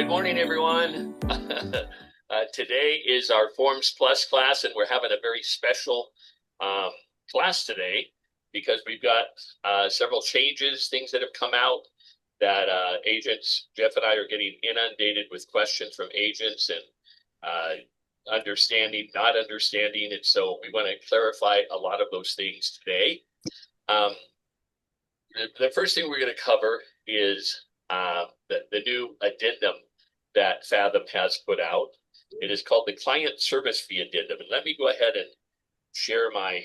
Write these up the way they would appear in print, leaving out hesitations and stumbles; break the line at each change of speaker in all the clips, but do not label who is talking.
Good morning, everyone. Today is our Forms Plus class, and we're having a very special class today because we've got several changes, things that have come out that agents, Jeff and I are getting inundated with questions from agents and understanding, not understanding. And so we want to clarify a lot of those things today. The first thing we're going to cover is the new addendum that Fathom has put out. It is called the Client Service Fee Addendum. And let me go ahead and share my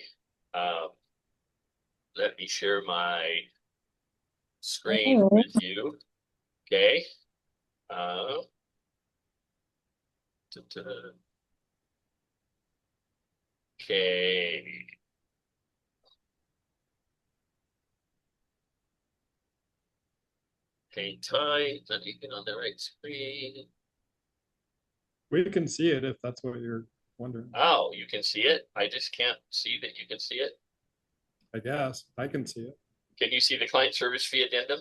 screen with you. Okay. Okay. Hang tight. Let me get on the right screen.
We can see it if that's what you're wondering.
Oh, you can see it? I just can't see that you can see it.
I guess I can see it.
Can you see the Client Service Fee Addendum?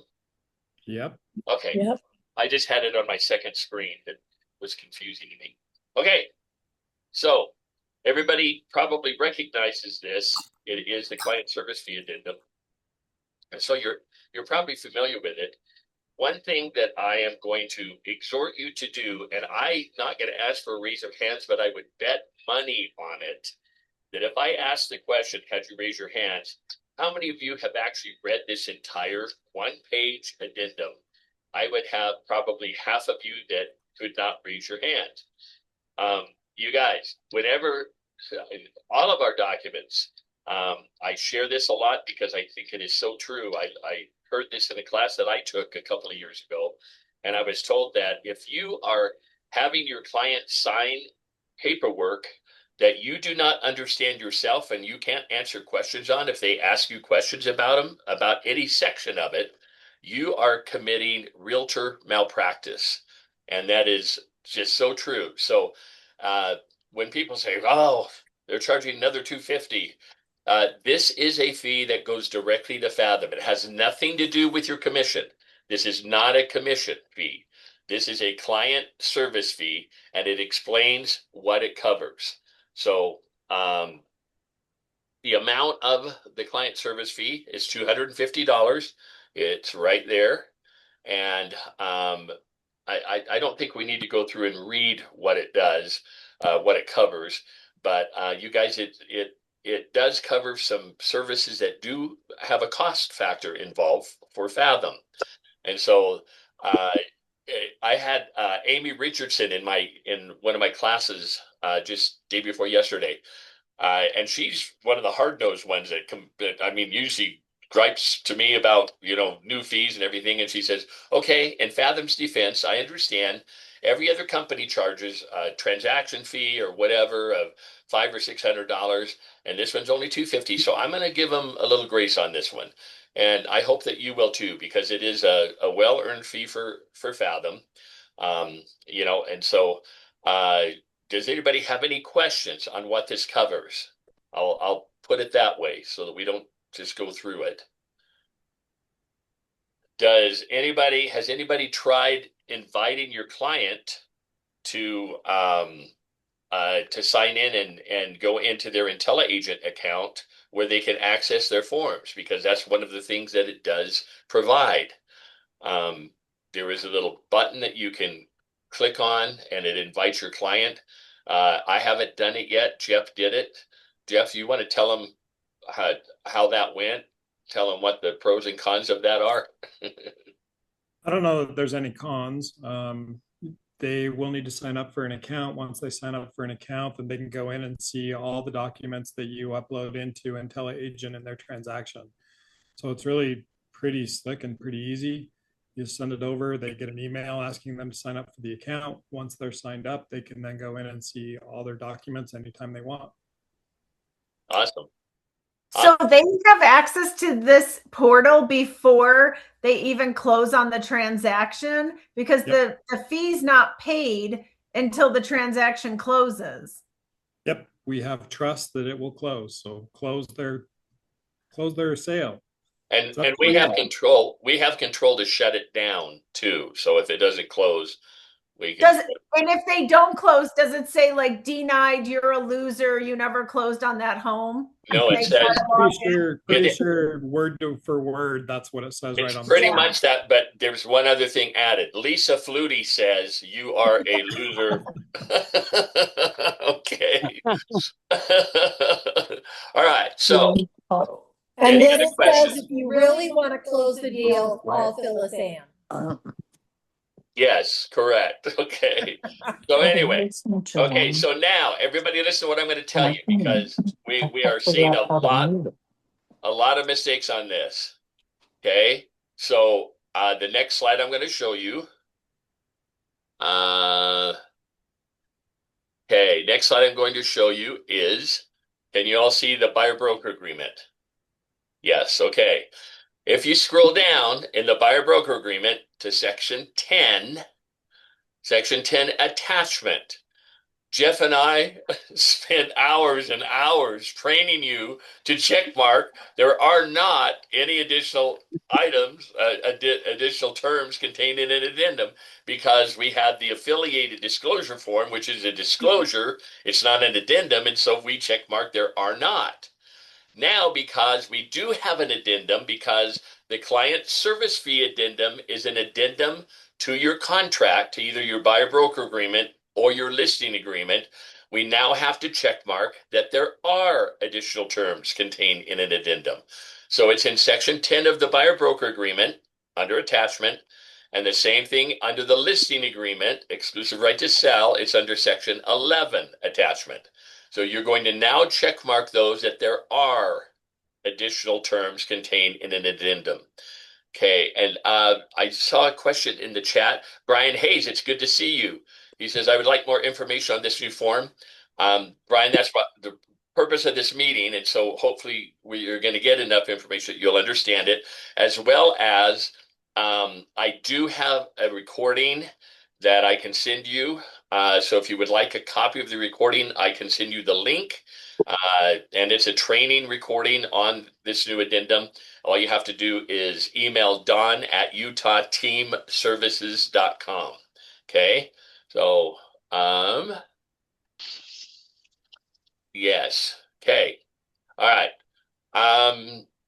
Yep.
Okay.
Yep.
I just had it on my second screen. That was confusing to me. Okay. So everybody probably recognizes this. It is the Client Service Fee Addendum. And so you're probably familiar with it. One thing that I am going to exhort you to do, and I'm not going to ask for a raise of hands, but I would bet money on it, that if I ask the question, had you raise your hands, how many of you have actually read this entire one-page addendum? I would have probably half of you that could not raise your hand. You guys, whenever, in all of our documents, I share this a lot because I think it is so true. I heard this in a class that I took a couple of years ago, and I was told that if you are having your client sign paperwork that you do not understand yourself and you can't answer questions on, if they ask you questions about them, about any section of it, you are committing realtor malpractice. And that is just so true. So when people say, oh, they're charging another $250, this is a fee that goes directly to Fathom. It has nothing to do with your commission. This is not a commission fee. This is a client service fee, and it explains what it covers. So the amount of the client service fee is $250. It's right there. And I don't think we need to go through and read what it does, what it covers. But you guys, it does cover some services that do have a cost factor involved for Fathom. And so I had Amy Richardson in one of my classes just day before yesterday. And she's one of the hard-nosed ones that usually gripes to me about, new fees and everything. And she says, okay, in Fathom's defense, I understand every other company charges a transaction fee or whatever of $500 or $600, and this one's only $250. So I'm going to give them a little grace on this one. And I hope that you will too, because it is a well-earned fee for Fathom. And so does anybody have any questions on what this covers? I'll put it that way so that we don't just go through it. Has anybody tried inviting your client to sign in and go into their IntelliAgent account where they can access their forms? Because that's one of the things that it does provide. There is a little button that you can click on and it invites your client. I haven't done it yet. Jeff did it. Jeff, you want to tell them how that went? Tell them what the pros and cons of that are.
I don't know if there's any cons. They will need to sign up for an account. Once they sign up for an account, then they can go in and see all the documents that you upload into IntelliAgent in their transaction. So it's really pretty slick and pretty easy. You send it over, they get an email asking them to sign up for the account. Once they're signed up, they can then go in and see all their documents anytime they want.
Awesome.
So they have access to this portal before they even close on the transaction, because
Yep.
the fee's not paid until the transaction closes.
Yep, we have trust that it will close. So close their sale.
And we have control. We have control to shut it down too. So if it doesn't close, we can.
And if they don't close, does it say like denied, you're a loser, you never closed on that home?
No, it
They
says
try to log in?
Pretty
It-
sure for word, that's what it says right
it's
on the
pretty
screen.
much that, but there's one other thing added. Lisa Flutie says you are a loser. Okay. All right. So,
And
any
then
other
it
questions?
says, if you really want to close the deal, call Phyllis Ann.
Yes, correct. Okay. So anyway, okay. So now everybody listen to what I'm going to tell you because we are seeing a lot of mistakes on this. Okay. So the next slide I'm going to show you. Okay, next slide I'm going to show you is, can you all see the buyer broker agreement? Yes, okay. If you scroll down in the buyer broker agreement to section 10 attachment, Jeff and I spent hours and hours training you to check mark. There are not any additional items, additional terms contained in an addendum because we had the affiliated disclosure form, which is a disclosure. It's not an addendum. And so we check mark there are not. Now, because we do have an addendum, because the client service fee addendum is an addendum to your contract, to either your buyer broker agreement or your listing agreement, we now have to check mark that there are additional terms contained in an addendum. So it's in section 10 of the buyer broker agreement under attachment, and the same thing under the listing agreement, exclusive right to sell, it's under section 11 attachment. So you're going to now check mark those that there are additional terms contained in an addendum. Okay, and I saw a question in the chat. Brian Hayes, it's good to see you. He says, I would like more information on this new form. Brian, that's what the purpose of this meeting, and so hopefully we're going to get enough information that you'll understand it, as well as I do have a recording that I can send you. So if you would like a copy of the recording, I can send you the link. And it's a training recording on this new addendum. All you have to do is email Don at utahteamservices.com. Okay. So, yes. Okay. All right.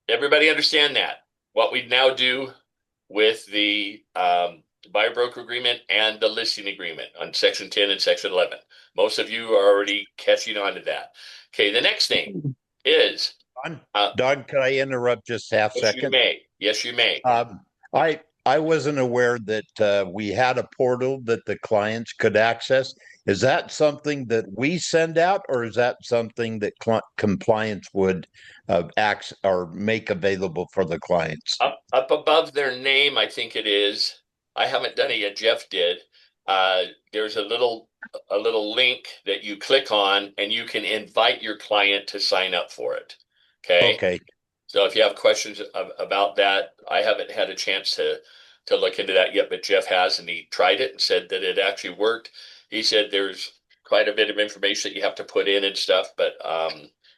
Everybody understand that? What we now do with the buyer broker agreement and the listing agreement on section 10 and section 11. Most of you are already catching on to that. Okay, the next thing is
Don, can I interrupt just half
yes,
second?
you may. Yes, you may.
I wasn't aware that we had a portal that the clients could access. Is that something that we send out, or is that something that compliance would act or make available for the clients?
Up above their name, I think it is. I haven't done it yet. Jeff did. There's a little link that you click on, and you can invite your client to sign up for it. Okay.
Okay.
So if you have questions about that, I haven't had a chance to look into that yet, but Jeff has, and he tried it and said that it actually worked. He said there's quite a bit of information that you have to put in and stuff, but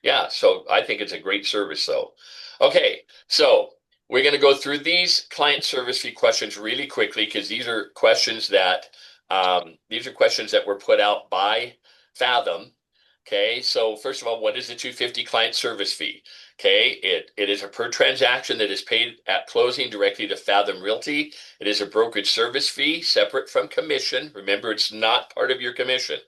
yeah, so I think it's a great service though. Okay, so we're going to go through these client service fee questions really quickly because these are questions that were put out by Fathom. Okay, so first of all, what is the 250 client service fee? Okay, it is a per transaction that is paid at closing directly to Fathom Realty. It is a brokerage service fee separate from commission. Remember, it's not part of your commission.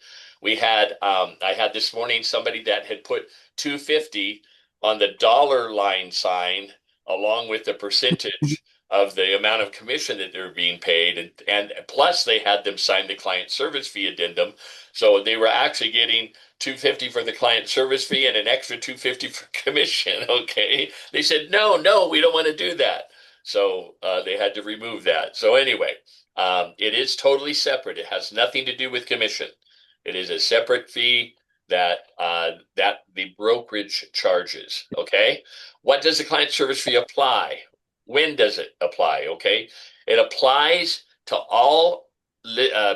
I had this morning somebody that had put 250 on the dollar line sign along with the percentage of the amount of commission that they're being paid, and plus they had them sign the client service fee addendum, so they were actually getting 250 for the client service fee and an extra 250 for commission. Okay, they said no, we don't want to do that, so they had to remove that. So anyway, it is totally separate. It has nothing to do with commission. It is a separate fee that the brokerage charges. Okay, what does the client service fee apply? When does it apply? Okay, it applies to all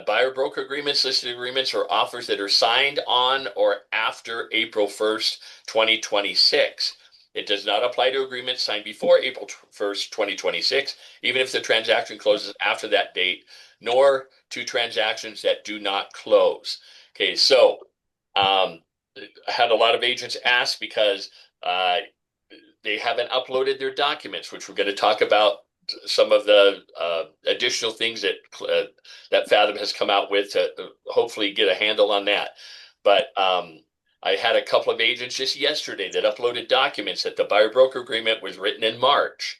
buyer broker agreements, listed agreements, or offers that are signed on or after April 1st, 2026. It does not apply to agreements signed before April 1st, 2026. Even if the transaction closes after that date, nor to transactions that do not close. Okay, so I had a lot of agents ask because they haven't uploaded their documents, which we're going to talk about some of the additional things that Fathom has come out with to hopefully get a handle on that. But I had a couple of agents just yesterday that uploaded documents that the buyer broker agreement was written in March.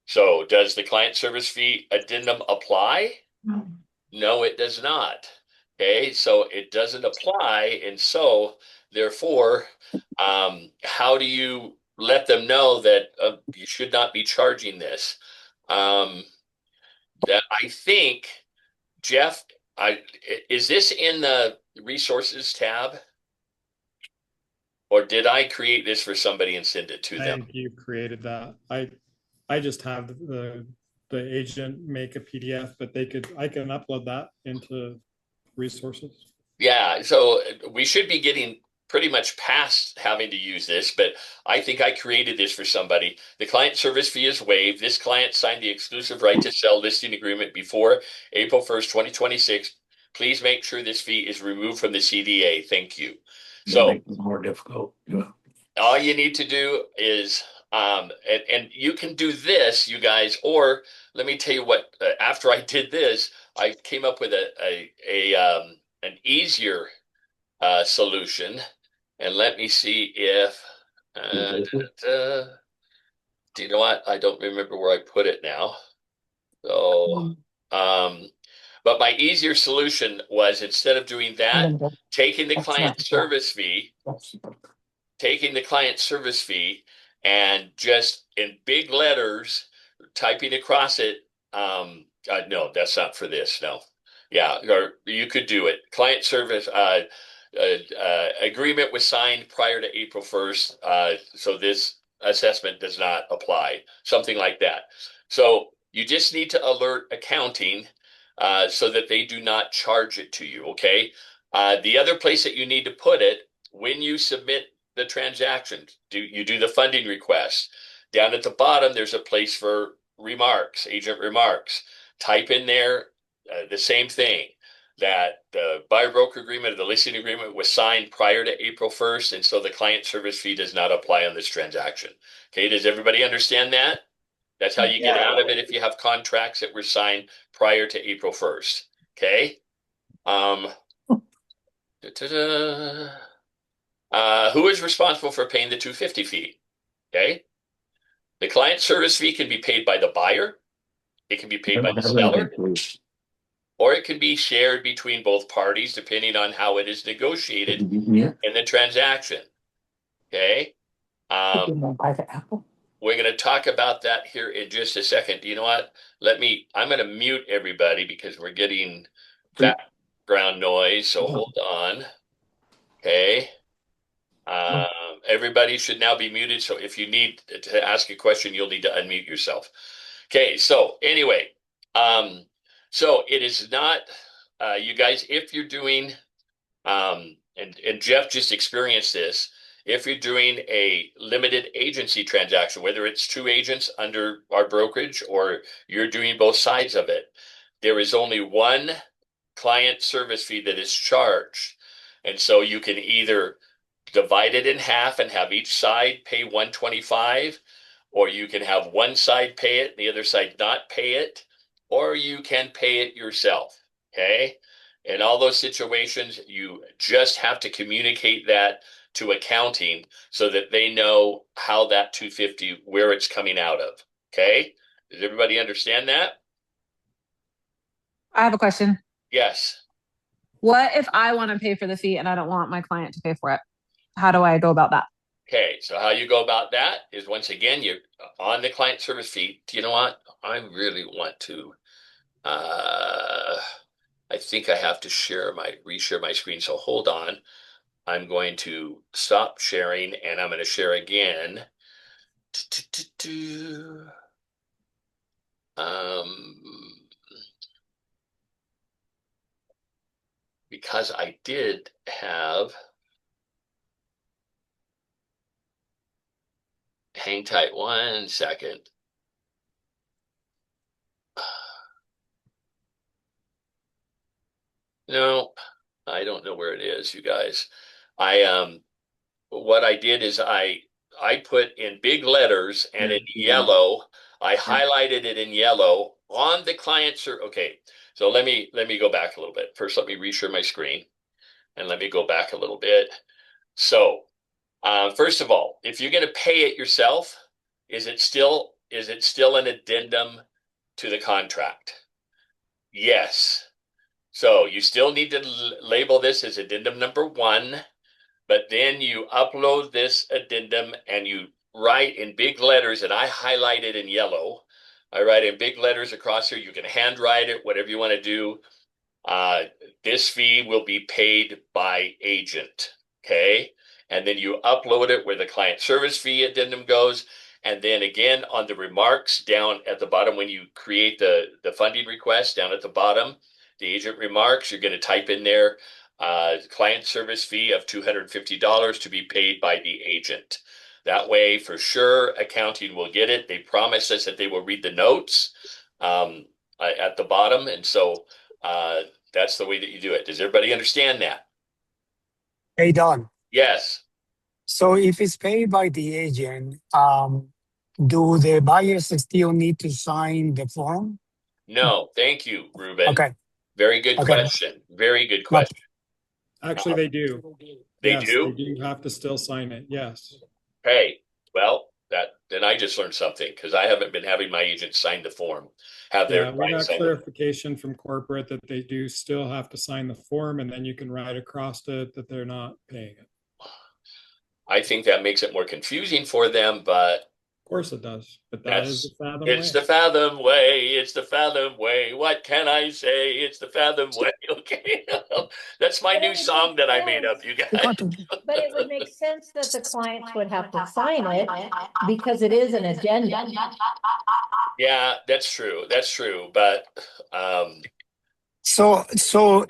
So does the client service fee addendum apply? No, it does not. Okay, so it doesn't apply, and so therefore, how do you let them know that you should not be charging this? That I think, Jeff, is this in the resources tab? Or did I create this for somebody and send it to
I
them?
think you created that. I just have the agent make a PDF, but I can upload that into resources.
Yeah, so we should be getting pretty much past having to use this, but I think I created this for somebody. The client service fee is waived. This client signed the exclusive right to sell listing agreement before April 1st, 2026. Please make sure this fee is removed from the CDA. Thank you. So
Make it more difficult. Yeah.
all you need to do is and you can do this, you guys, or let me tell you what, after I did this, I came up with an easier solution. And let me see if do you know what? I don't remember where I put it now. So but my easier solution was, instead of doing that, taking the client service fee and just in big letters typing across it. No, that's not for this. No. Yeah, or you could do it. Client service agreement was signed prior to April 1st. So this assessment does not apply. Something like that. So you just need to alert accounting so that they do not charge it to you. Okay. The other place that you need to put it, when you submit the transaction, you do the funding request. Down at the bottom, there's a place for remarks, agent remarks. Type in there the same thing, that the buyer broker agreement or the listing agreement was signed prior to April 1st, and so the client service fee does not apply on this transaction. Okay, does everybody understand that? That's how you get out of it if you have contracts that were signed prior to April 1st. Okay. Who is responsible for paying the 250 fee? Okay. The client service fee can be paid by the buyer, it can be paid by the seller, or it can be shared between both parties depending on how it is negotiated in the transaction. Okay. We're going to talk about that here in just a second. You know what? I'm going to mute everybody because we're getting background noise. So hold on. Okay. Everybody should now be muted. So if you need to ask a question, you'll need to unmute yourself. Okay. So anyway, so it is not, you guys, if you're doing, and Jeff just experienced this, if you're doing a limited agency transaction, whether it's 2 agents under our brokerage or you're doing both sides of it, there is only one client service fee that is charged. And so you can either divide it in half and have each side pay $125, or you can have one side pay it and the other side not pay it, or you can pay it yourself. Okay. In all those situations, you just have to communicate that to accounting so that they know how that 250, where it's coming out of. Okay. Does everybody understand that?
I have a question.
Yes.
What if I want to pay for the fee and I don't want my client to pay for it? How do I go about that?
Okay, so how you go about that is, once again, you're on the client service fee. Do you know what? I really want to, I think I have to reshare my screen. So hold on. I'm going to stop sharing and I'm going to share again. Because I did have, hang tight 1 second. No, I don't know where it is, you guys. I what I did is I put in big letters and in yellow, I highlighted it in yellow on the client server. Okay, so let me go back a little bit. First, let me reshare my screen and let me go back a little bit. So, first of all, if you're going to pay it yourself, is it still an addendum to the contract? Yes. So you still need to label this as addendum number 1, but then you upload this addendum and you write in big letters, and I highlight it in yellow. I write in big letters across here. You can handwrite it, whatever you want to do. This fee will be paid by agent. Okay. And then you upload it where the client service fee addendum goes. And then again on the remarks down at the bottom, when you create the funding request down at the bottom, the agent remarks, you're going to type in there client service fee of $250 to be paid by the agent. That way, for sure, accounting will get it. They promise us that they will read the notes at the bottom. And so that's the way that you do it. Does everybody understand that?
Hey, Don.
Yes.
So if it's paid by the agent, do the buyers still need to sign the form?
No. Thank you, Ruben.
Okay.
Very good
Okay.
question. Very good
No.
question.
Actually, they do.
They
Yes,
do?
They do have to still sign it. Yes.
Hey, well, then I just learned something because I haven't been having my agent sign the form. Have their
Yeah, we
client
got
sign it.
clarification from corporate that they do still have to sign the form, and then you can write across it that they're not paying it.
I think that makes it more confusing for them, but
Of course it does, but that is the Fathom
it's
way.
the Fathom way. It's the Fathom way. What can I say? It's the Fathom way. Okay. That's my
But it
new
would
song
make
that I made up,
sense.
you
You got
guys.
to-
But it would make sense that the clients would have to sign it because it is an addendum.
Yeah, that's true. That's true. But
So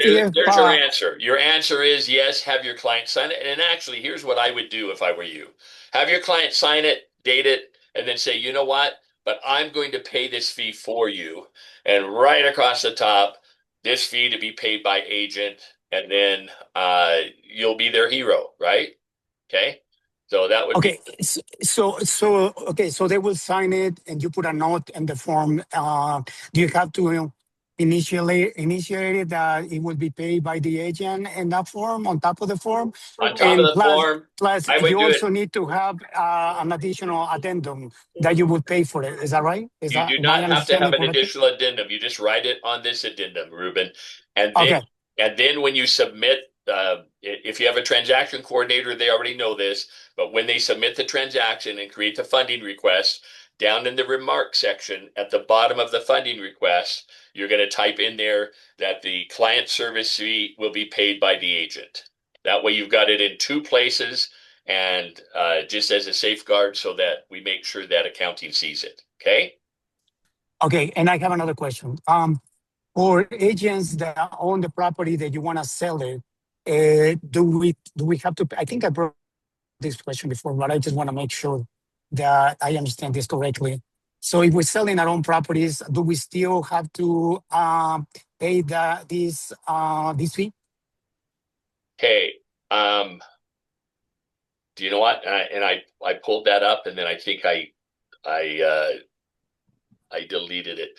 if
there's your answer. Your answer is yes, have your client sign it. And actually, here's what I would do if I were you. Have your client sign it, date it, and then say, you know what? But I'm going to pay this fee for you. And right across the top, this fee to be paid by agent, and then you'll be their hero, right? Okay. So that would be
okay, so they will sign it, and you put a note in the form. Do you have to initiate it that it will be paid by the agent in that form on top of the form?
on top of
And
the form.
plus,
I would
you
do it.
also need to have an additional addendum that you would pay for it. Is that right? Is
You
that
do
my
not have to have
understanding
an
correctly?
additional addendum. You just write it on this addendum, Ruben. And then
Okay.
when you submit, if you have a transaction coordinator, they already know this, but when they submit the transaction and create the funding request, down in the remark section at the bottom of the funding request, you're going to type in there that the client service fee will be paid by the agent. That way you've got it in 2 places, and just as a safeguard so that we make sure that accounting sees it. Okay?
Okay, and I have another question. For agents that own the property that you want to sell it, do we have to? I think I brought this question before, but I just want to make sure that I understand this correctly. So, if we're selling our own properties, do we still have to pay this fee?
Okay. Do you know what? And I pulled that up, and then I think I deleted it.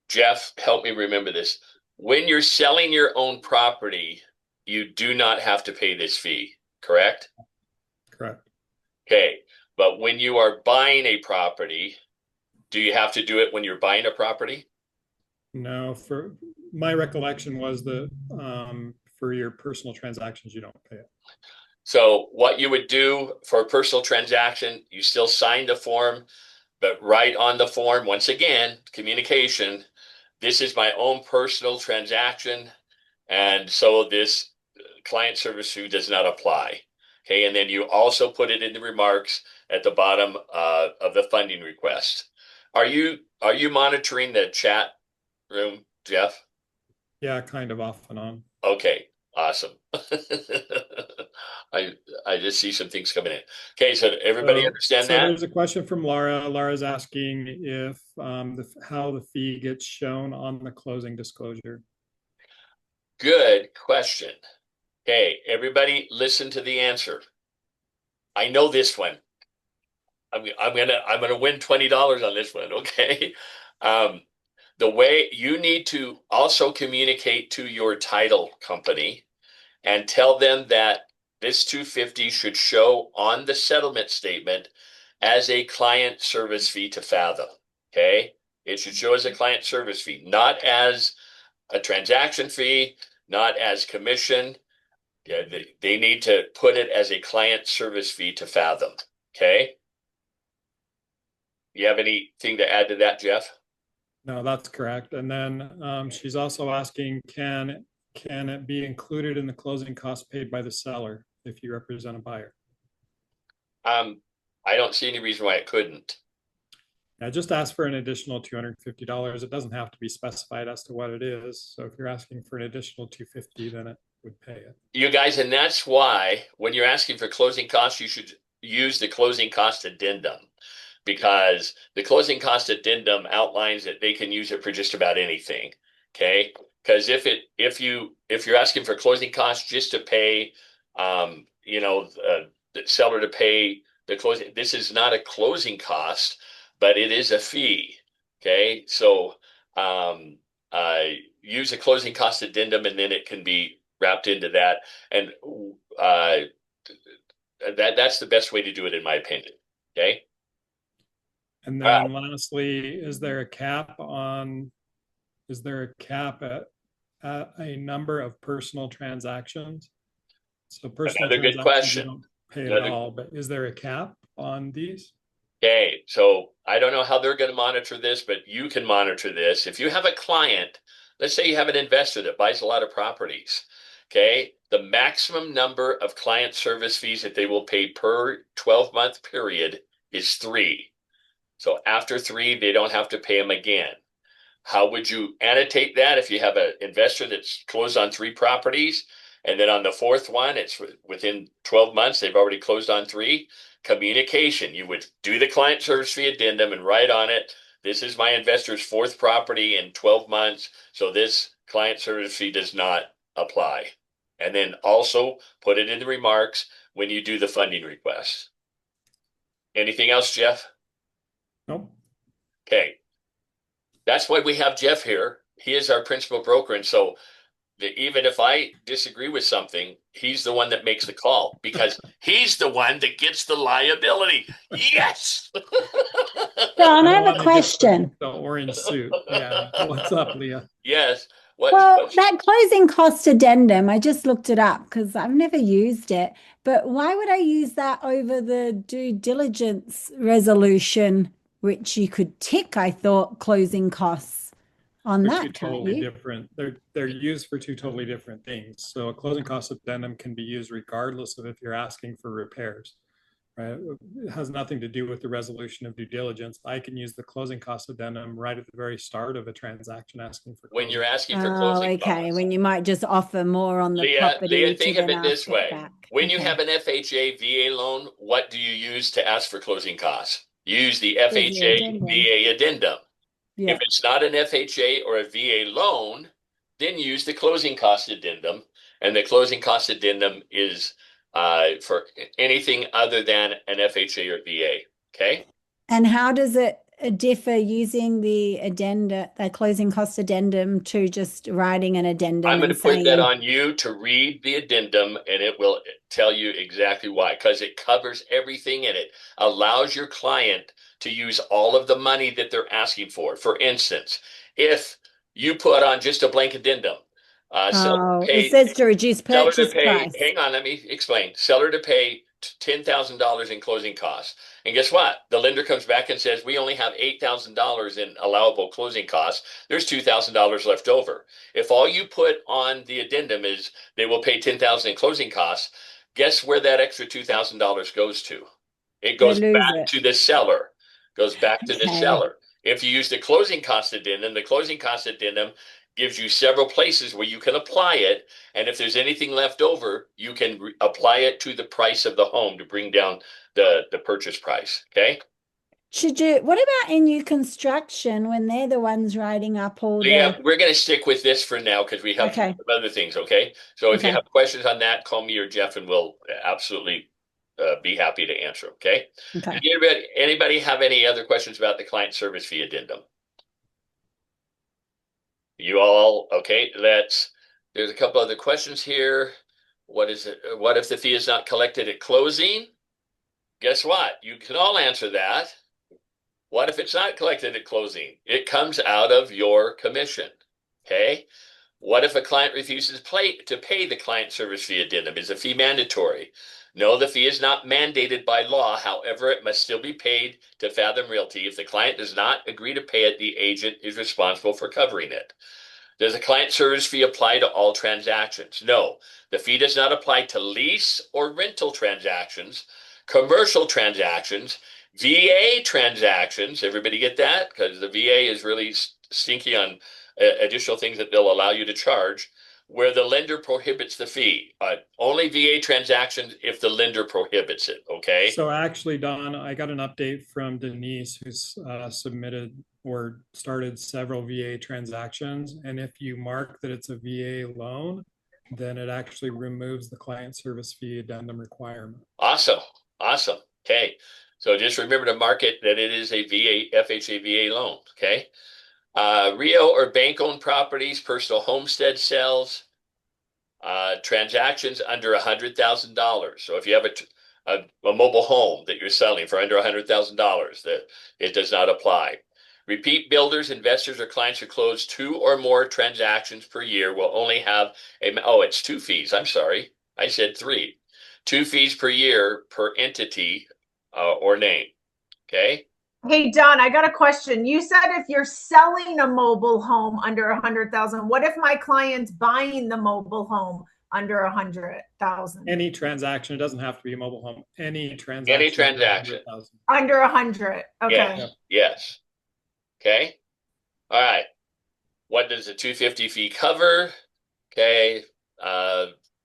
Jeff, help me remember this. When you're selling your own property, you do not have to pay this fee, correct?
Correct.
Okay. But when you are buying a property, do you have to do it when you're buying a property?
No, for my recollection was that for your personal transactions, you don't pay it.
So what you would do for a personal transaction, you still sign the form, but write on the form, once again, communication, this is my own personal transaction, and so this client service fee does not apply. Okay, and then you also put it in the remarks at the bottom of the funding request. Are you monitoring the chat room, Jeff?
Yeah, kind of off and on.
Okay, awesome. I just see some things coming in. Okay, so everybody understand
So
that?
there's a question from Laura. Laura's asking if how the fee gets shown on the closing disclosure.
Good question. Okay, everybody listen to the answer. I know this one. I'm gonna win $20 on this one, okay? The way you need to also communicate to your title company and tell them that this 250 should show on the settlement statement as a client service fee to Fathom. Okay, it should show as a client service fee, not as a transaction fee, not as commission. Yeah, they need to put it as a client service fee to Fathom. Okay. You have anything to add to that, Jeff?
No, that's correct. And then she's also asking, can it be included in the closing costs paid by the seller if you represent a buyer?
I don't see any reason why it couldn't.
I just ask for an additional $250. It doesn't have to be specified as to what it is. So if you're asking for an additional $250, then it would pay it.
You guys, and that's why when you're asking for closing costs, you should use the closing cost addendum, because the closing cost addendum outlines that they can use it for just about anything. Okay. Because if you're asking for closing costs just to pay, the seller to pay the closing, this is not a closing cost, but it is a fee. Okay. So use a closing cost addendum, and then it can be wrapped into that. And that's the best way to do it, in my opinion. Okay.
And then lastly, is there a cap at a number of personal transactions? So personal
Another good
transactions, you
question.
don't pay at all, but is there a cap on these?
Okay, so I don't know how they're going to monitor this, but you can monitor this. If you have a client, let's say you have an investor that buys a lot of properties, okay, the maximum number of client service fees that they will pay per 12-month period is 3. So after 3, they don't have to pay them again. How would you annotate that if you have an investor that's closed on 3 properties, and then on the 4th one, it's within 12 months, they've already closed on 3? Communication. You would do the client service fee addendum and write on it, this is my investor's 4th property in 12 months, so this client service fee does not apply. And then also put it in the remarks when you do the funding request. Anything else, Jeff?
Nope.
Okay. That's why we have Jeff here. He is our principal broker. And so even if I disagree with something, he's the one that makes the call, because he's the one that gets the liability. Yes.
John, I have a question.
The orange suit. Yeah. What's up, Leah?
Yes.
Well, that closing cost addendum, I just looked it up because I've never used it. But why would I use that over the due diligence resolution, which you could tick, I thought, closing costs on
They're
that,
two
can't
totally
you?
different. They're used for 2 totally different things. So a closing cost addendum can be used regardless of if you're asking for repairs, right? It has nothing to do with the resolution of due diligence. I can use the closing cost addendum right at the very start of a transaction asking for
When you're
closing.
asking for
Oh,
closing
okay.
costs.
When you might just offer more on the
Leah,
property
think
to
of
then
it this
ask it
way.
back.
When you
Okay.
have an FHA VA loan, what do you use to ask for closing costs? You use the
There's the
FHA
addendum.
VA addendum.
Yeah.
If it's not an FHA or a VA loan, then use the closing cost addendum. And the closing cost addendum is for anything other than an FHA or VA. Okay.
And how does it differ using the addenda, the closing cost addendum, to just writing an addendum
I'm going
and
to put that
saying,
on you to read the addendum, and it will tell you exactly why, because it covers everything in it, allows your client to use all of the money that they're asking for. For instance, if you put on just a blank addendum,
it says to reduce
seller to
purchase
pay,
price.
hang on, let me explain. Seller to pay $10,000 in closing costs. And guess what? The lender comes back and says, we only have $8,000 in allowable closing costs. There's $2,000 left over. If all you put on the addendum is they will pay $10,000 in closing costs, guess where that extra $2,000 goes to? It goes back to the seller. Goes back to the seller. If you use the closing cost addendum, the closing cost addendum gives you several places where you can apply it. And if there's anything left over, you can apply it to the price of the home to bring down the purchase price. Okay.
Should you, what about in new construction when they're the ones writing up all
Yeah,
the,
we're going to stick with this for now because we have
Okay.
some other things. Okay. So if you
Okay.
have questions on that, call me or Jeff and we'll absolutely be happy to answer. Okay.
okay.
Does anybody have any other questions about the client service fee addendum? You all, okay, there's a couple other questions here. What is it? What if the fee is not collected at closing? Guess what? You can all answer that. What if it's not collected at closing? It comes out of your commission. Okay. What if a client refuses to pay the client service fee addendum? Is the fee mandatory? No, the fee is not mandated by law. However, it must still be paid to Fathom Realty. If the client does not agree to pay it, the agent is responsible for covering it. Does the client service fee apply to all transactions? No, the fee does not apply to lease or rental transactions, commercial transactions, VA transactions. Everybody get that? Because the VA is really stinky on additional things that they'll allow you to charge, where the lender prohibits the fee. Only VA transactions if the lender prohibits it. Okay.
So actually, Don, I got an update from Denise, who's submitted or started several VA transactions. And if you mark that it's a VA loan, then it actually removes the client service fee addendum requirement.
Awesome. Awesome. Okay. So just remember to mark it that it is a FHA VA loan. Okay. Rio or bank-owned properties, personal homestead sales, transactions under $100,000. So if you have a mobile home that you're selling for under $100,000, that it does not apply. Repeat builders, investors, or clients who close 2 or more transactions per year will only have it's 2 fees. I'm sorry. I said 3. 2 fees per year per entity or name. Okay.
Hey, Don, I got a question. You said if you're selling a mobile home under 100,000, what if my client's buying the mobile home under 100,000?
Any transaction, it doesn't have to be a mobile home. Any transaction.
Any transaction.
Under 100. Okay.
Yes. Yes. Okay. All right. What does the 250 fee cover? Okay.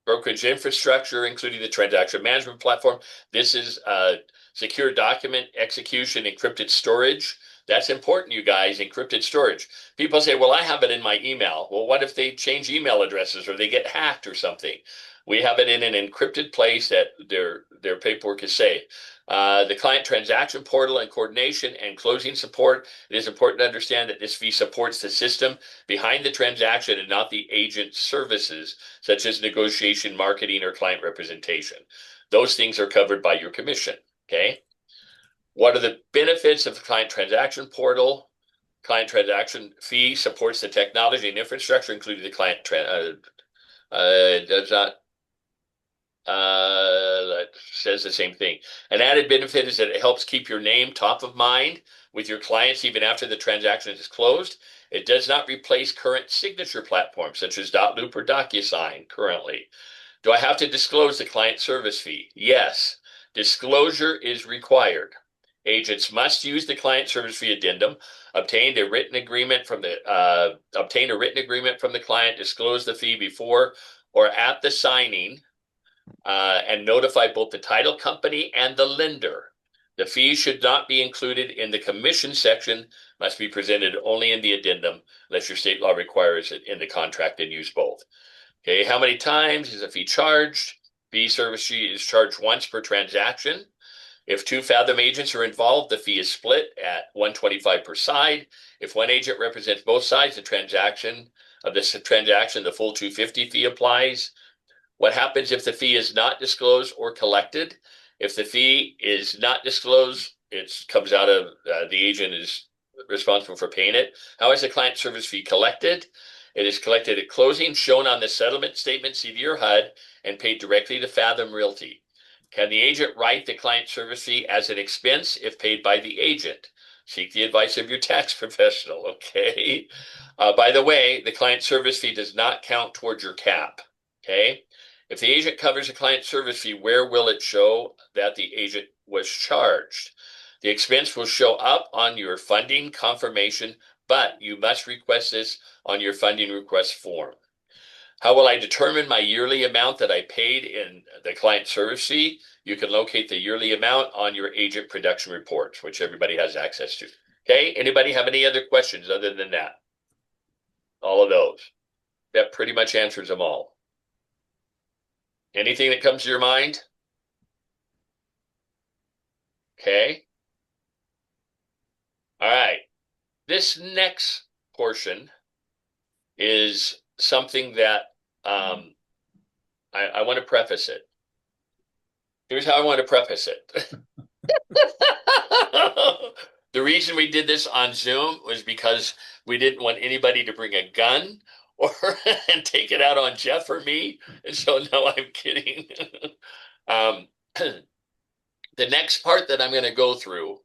Brokerage infrastructure, including the transaction management platform. This is secure document execution, encrypted storage. That's important, you guys, encrypted storage. People say, well, I have it in my email. Well, what if they change email addresses or they get hacked or something? We have it in an encrypted place that their paperwork is safe. The client transaction portal and coordination and closing support. It is important to understand that this fee supports the system behind the transaction and not the agent services, such as negotiation, marketing, or client representation. Those things are covered by your commission. Okay. What are the benefits of the client transaction portal? Client transaction fee supports the technology and infrastructure, including the client does not that says the same thing. An added benefit is that it helps keep your name top of mind with your clients even after the transaction is closed. It does not replace current signature platforms such as Dotloop or DocuSign currently. Do I have to disclose the client service fee? Yes. Disclosure is required. Agents must use the client service fee addendum, obtain a written agreement from the client, disclose the fee before or at the signing, and notify both the title company and the lender. The fee should not be included in the commission section, must be presented only in the addendum unless your state law requires it in the contract and use both. Okay, how many times is a fee charged? Fee service fee is charged once per transaction. If 2 Fathom agents are involved, the fee is split at $125 per side. If one agent represents both sides of the transaction, the full $250 fee applies. What happens if the fee is not disclosed or collected? If the fee is not disclosed, it comes out of the agent is responsible for paying it. How is the client service fee collected? It is collected at closing, shown on the settlement statement, CD or HUD, and paid directly to Fathom Realty. Can the agent write the client service fee as an expense if paid by the agent? Seek the advice of your tax professional, okay? By the way, the client service fee does not count towards your cap, okay? If the agent covers a client service fee, where will it show that the agent was charged? The expense will show up on your funding confirmation, but you must request this on your funding request form. How will I determine my yearly amount that I paid in the client service fee? You can locate the yearly amount on your agent production reports, which everybody has access to. Okay, anybody have any other questions other than that? All of those. That pretty much answers them all. Anything that comes to your mind? Okay. All right. This next portion is something that I want to preface it. Here's how I want to preface it. The reason we did this on Zoom was because we didn't want anybody to bring a gun or and take it out on Jeff or me. And so no, I'm kidding. um, the next part that I'm going to go through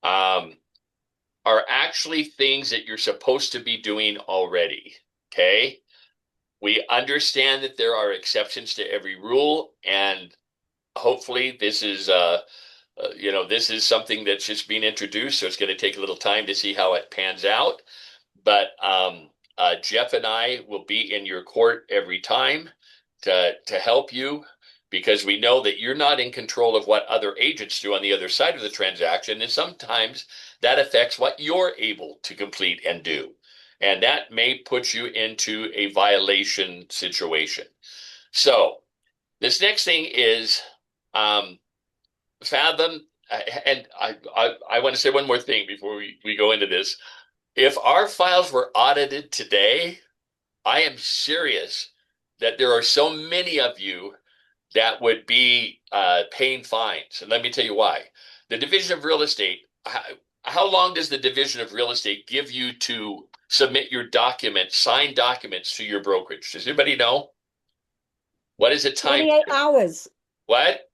are actually things that you're supposed to be doing already. Okay. We understand that there are exceptions to every rule, and hopefully this is this is something that's just being introduced, so it's going to take a little time to see how it pans out. But Jeff and I will be in your court every time to help you, because we know that you're not in control of what other agents do on the other side of the transaction, and sometimes that affects what you're able to complete and do, and that may put you into a violation situation. So this next thing is fathom, and I want to say one more thing before we go into this. If our files were audited today, I am serious that there are so many of you that would be paying fines. And let me tell you why. The Division of Real Estate, how long does the Division of Real Estate give you to submit your documents, signed documents to your brokerage? Does anybody know? What is the time?
48 hours.
What?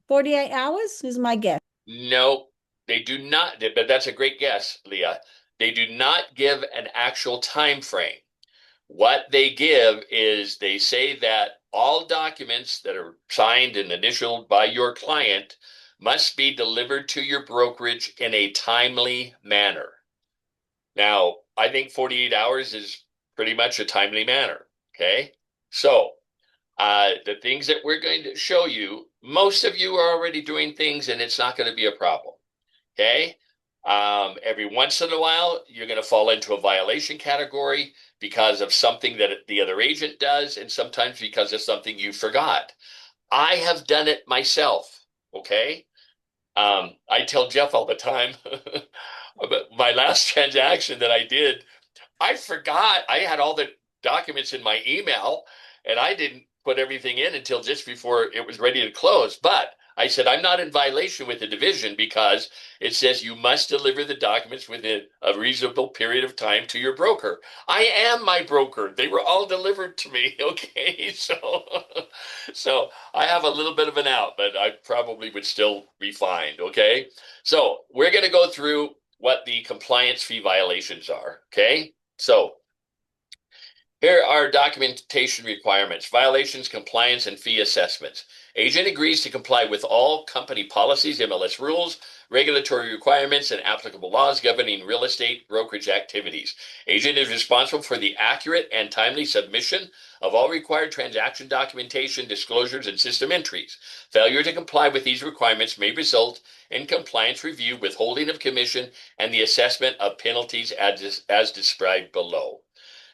48 hours is my guess.
No, they do not. But that's a great guess, Leah. They do not give an actual time frame. What they give is they say that all documents that are signed and initialed by your client must be delivered to your brokerage in a timely manner. Now, I think 48 hours is pretty much a timely manner. Okay. So the things that we're going to show you, most of you are already doing things and it's not going to be a problem. Okay. Every once in a while, you're going to fall into a violation category because of something that the other agent does, and sometimes because of something you forgot. I have done it myself. Okay. I tell Jeff all the time, but my last transaction that I did, I forgot I had all the documents in my email and I didn't put everything in until just before it was ready to close. But I said, I'm not in violation with the division because it says you must deliver the documents within a reasonable period of time to your broker. I am my broker. They were all delivered to me. Okay. So I have a little bit of an out, but I probably would still be fined. Okay. So we're going to go through what the compliance fee violations are. Okay. So here are documentation requirements, violations, compliance, and fee assessments. Agent agrees to comply with all company policies, MLS rules, regulatory requirements, and applicable laws governing real estate brokerage activities. Agent is responsible for the accurate and timely submission of all required transaction documentation, disclosures, and system entries. Failure to comply with these requirements may result in compliance review, withholding of commission, and the assessment of penalties as described below.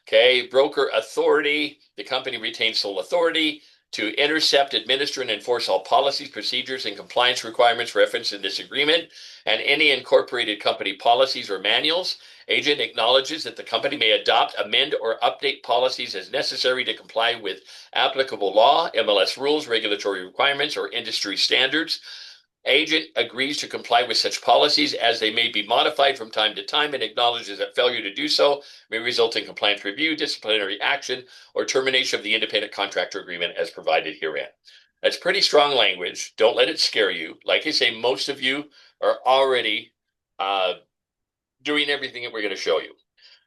Okay, broker authority. The company retains sole authority to intercept, administer, and enforce all policies, procedures, and compliance requirements referenced in this agreement and any incorporated company policies or manuals. Agent acknowledges that the company may adopt, amend, or update policies as necessary to comply with applicable law, MLS rules, regulatory requirements, or industry standards. Agent agrees to comply with such policies as they may be modified from time to time and acknowledges that failure to do so may result in compliance review, disciplinary action, or termination of the independent contractor agreement as provided herein. That's pretty strong language. Don't let it scare you. Like I say, most of you are already doing everything that we're going to show you.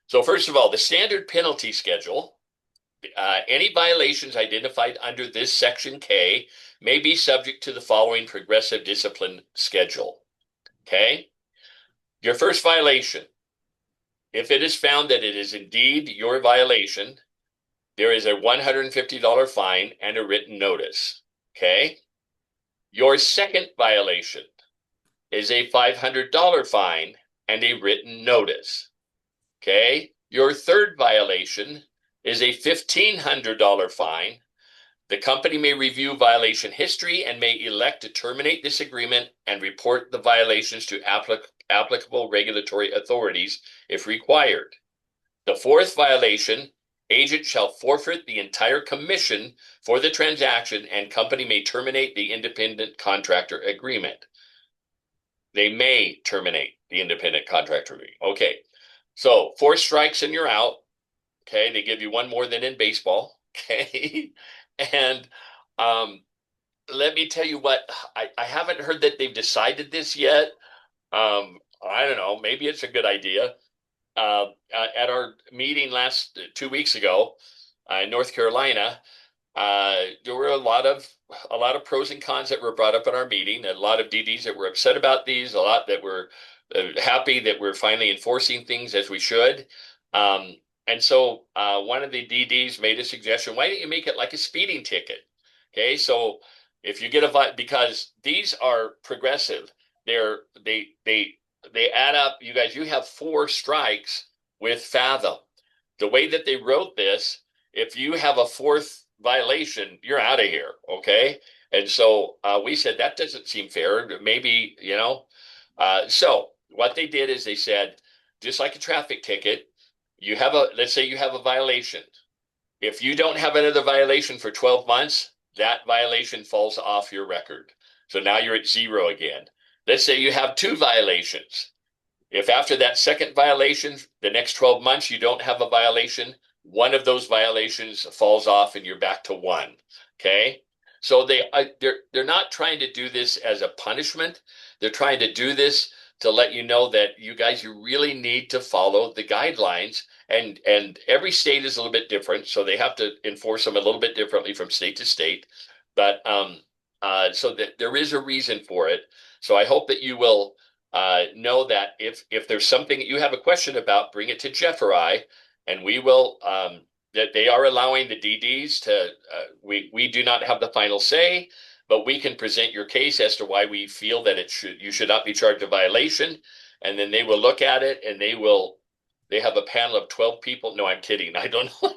So first of all, the standard penalty schedule. Any violations identified under this section K may be subject to the following progressive discipline schedule. Okay. Your first violation, if it is found that it is indeed your violation, there is a $150 fine and a written notice. Okay. Your second violation is a $500 fine and a written notice. Okay. Your third violation is a $1,500 fine. The company may review violation history and may elect to terminate this agreement and report the violations to applicable regulatory authorities if required. The fourth violation, agent shall forfeit the entire commission for the transaction and company may terminate the independent contractor agreement. They may terminate the independent contractor agreement. Okay. So 4 strikes and you're out. Okay. They give you one more than in baseball. Okay. And let me tell you what, I haven't heard that they've decided this yet. I don't know. Maybe it's a good idea. At our meeting 2 weeks ago in North Carolina, there were a lot of pros and cons that were brought up at our meeting. A lot of DDs that were upset about these. A lot that were happy that we're finally enforcing things as we should. And so one of the DDs made a suggestion. Why don't you make it like a speeding ticket? Okay, so if you get because these are progressive, they add up. You guys, you have 4 strikes with Fathom. The way that they wrote this, if you have a 4th violation, you're out of here. Okay, and so we said that doesn't seem fair. Maybe so what they did is they said, just like a traffic ticket, let's say you have a violation. If you don't have another violation for 12 months, that violation falls off your record. So now you're at 0 again. Let's say you have 2 violations. If after that second violation, the next 12 months, you don't have a violation, one of those violations falls off and you're back to 1. Okay. So they're not trying to do this as a punishment. They're trying to do this to let you know that you really need to follow the guidelines, and every state is a little bit different, so they have to enforce them a little bit differently from state to state. But so that there is a reason for it. So I hope that you will know that if there's something that you have a question about, bring it to Jeff or I, and we will. That they are allowing the DDs to. We do not have the final say, but we can present your case as to why we feel that you should not be charged a violation, and then they will look at it and they have a panel of 12 people. No, I'm kidding. I don't know.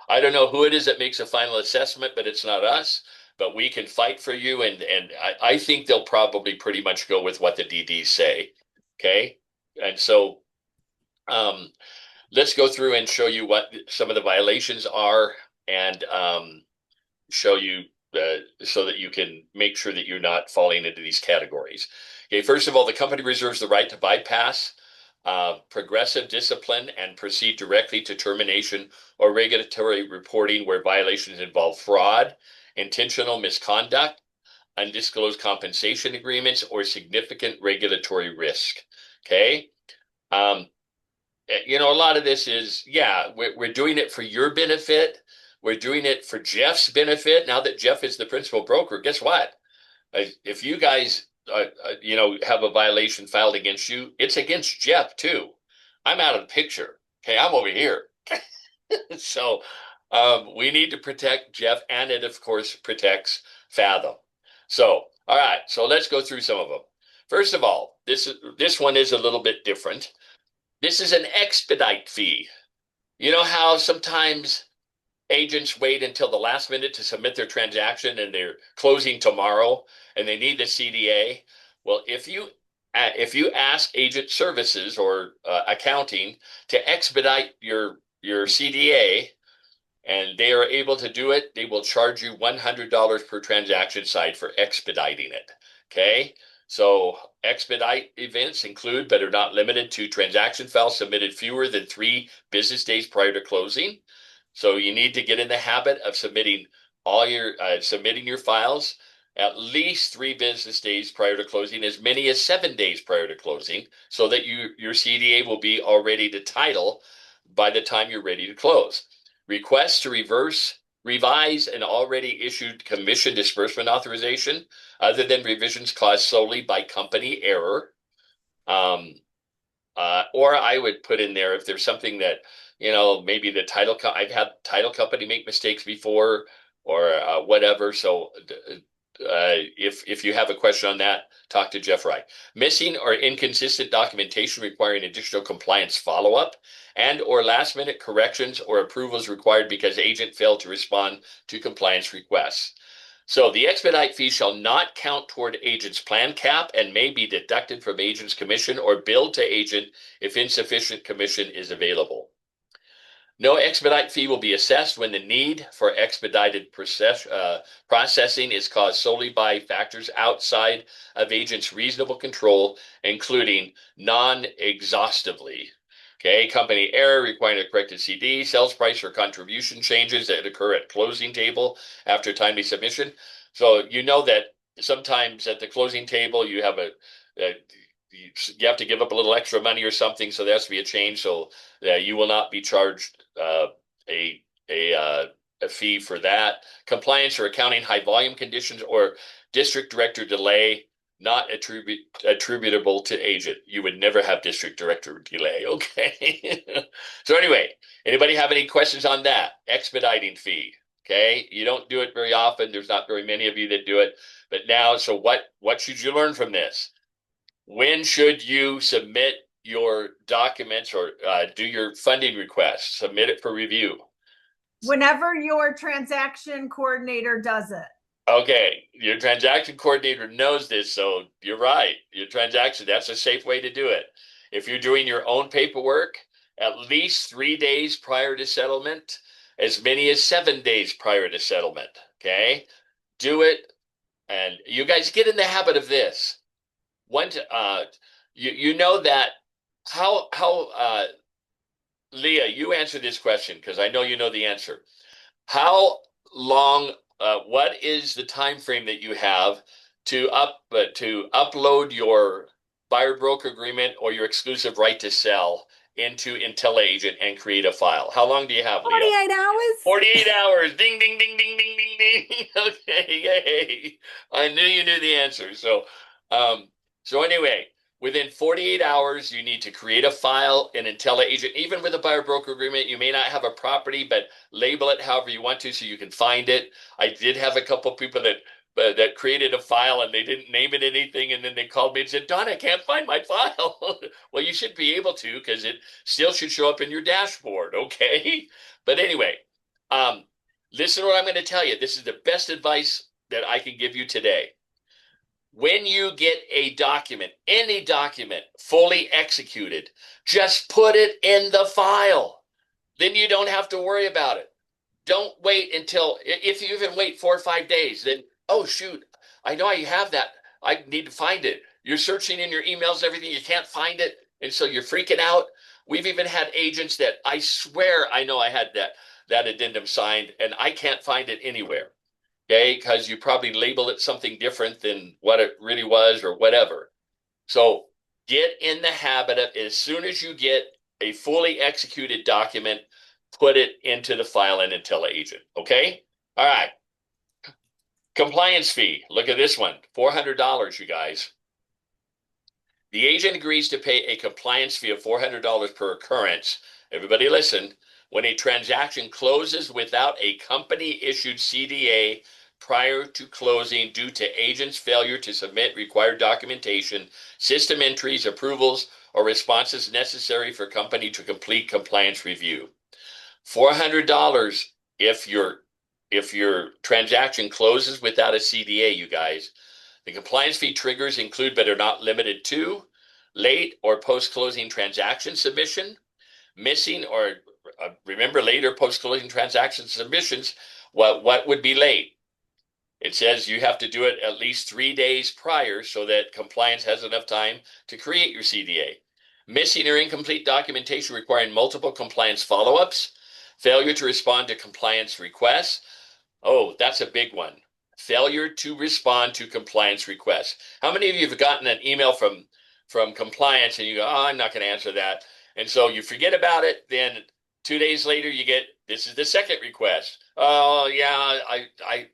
I don't know who it is that makes a final assessment, but it's not us. But we can fight for you, and I think they'll probably pretty much go with what the DDs say. Okay, and so let's go through and show you what some of the violations are, and show you so that you can make sure that you're not falling into these categories. Okay, first of all, the company reserves the right to bypass progressive discipline and proceed directly to termination or regulatory reporting where violations involve fraud, intentional misconduct, undisclosed compensation agreements, or significant regulatory risk. Okay. A lot of this is, we're doing it for your benefit. We're doing it for Jeff's benefit. Now that Jeff is the principal broker, guess what? If you guys, have a violation filed against you, it's against Jeff too. I'm out of the picture. Okay, I'm over here. So we need to protect Jeff, and it of course protects Fathom. So, all right, so let's go through some of them. First of all, this one is a little bit different. This is an expedite fee. You know how sometimes agents wait until the last minute to submit their transaction and they're closing tomorrow and they need the CDA? Well, if you ask agent services or accounting to expedite your CDA and they are able to do it, they will charge you $100 per transaction side for expediting it. Okay. So expedite events include, but are not limited to, transaction files submitted fewer than 3 business days prior to closing. So you need to get in the habit of submitting your files at least 3 business days prior to closing, as many as 7 days prior to closing, so that your CDA will be already to title by the time you're ready to close. Requests to revise an already issued commission disbursement authorization, other than revisions caused solely by company error. Or I would put in there if there's something that, maybe the I've had title company make mistakes before or whatever. So if you have a question on that, talk to Jeff Wright. Missing or inconsistent documentation requiring additional compliance follow-up and or last minute corrections or approvals required because agent failed to respond to compliance requests. So the expedite fee shall not count toward agent's plan cap and may be deducted from agent's commission or billed to agent if insufficient commission is available. No expedite fee will be assessed when the need for expedited processing is caused solely by factors outside of agent's reasonable control, including non-exhaustively. Okay, company error requiring a corrected CD, sales price or contribution changes that occur at closing table after timely submission. So you know that sometimes at the closing table you have you have to give up a little extra money or something, so there has to be a change. So you will not be charged a fee for that. Compliance or accounting high volume conditions or district director delay not attributable to agent. You would never have district director delay. Okay. So anyway, anybody have any questions on that? Expediting fee. Okay. You don't do it very often. There's not very many of you that do it. But now, so what should you learn from this? When should you submit your documents or do your funding request? Submit it for review.
Whenever your transaction coordinator does it.
Okay, your transaction coordinator knows this, so you're right. Your transaction, that's a safe way to do it. If you're doing your own paperwork, at least 3 days prior to settlement, as many as 7 days prior to settlement. Okay, do it, and you guys get in the habit of this. You know that how Leah, you answer this question because I know you know the answer. How long? What is the time frame that you have to upload your buyer broker agreement or your exclusive right to sell into IntelliAgent and create a file? How long do you have, Leah?
48 hours.
48 hours. Ding, ding, ding, ding, ding, ding, ding. Okay, yay. I knew you knew the answer. So anyway, within 48 hours, you need to create a file in IntelliAgent. Even with a buyer broker agreement, you may not have a property, but label it however you want to so you can find it. I did have a couple people that created a file and they didn't name it anything, and then they called me and said, Don, I can't find my file. Well, you should be able to because it still should show up in your dashboard, okay? But anyway, listen to what I'm going to tell you. This is the best advice that I can give you today. When you get a document, any document fully executed, just put it in the file. Then you don't have to worry about it. Don't wait until, if you even wait 4 or 5 days, then, oh, shoot, I know I have that. I need to find it. You're searching in your emails, everything, you can't find it. And so you're freaking out. We've even had agents that I swear I know I had that addendum signed and I can't find it anywhere. Okay, because you probably labeled it something different than what it really was or whatever. So get in the habit of, as soon as you get a fully executed document, put it into the file in IntelliAgent. Okay? All right. Compliance fee. Look at this one. $400, you guys. The agent agrees to pay a compliance fee of $400 per occurrence. Everybody listen. When a transaction closes without a company-issued CDA prior to closing due to agent's failure to submit required documentation, system entries, approvals, or responses necessary for company to complete compliance review. $400 if your transaction closes without a CDA, you guys. The compliance fee triggers include but are not limited to late or post-closing transaction submission, missing or remember later post-closing transaction submissions, what would be late? It says you have to do it at least 3 days prior so that compliance has enough time to create your CDA. Missing or incomplete documentation requiring multiple compliance follow-ups, failure to respond to compliance requests. Oh, that's a big one. Failure to respond to compliance requests. How many of you have gotten an email from compliance and you go, oh, I'm not going to answer that. And so you forget about it. Then 2 days later, you get, this is the second request. Oh, yeah,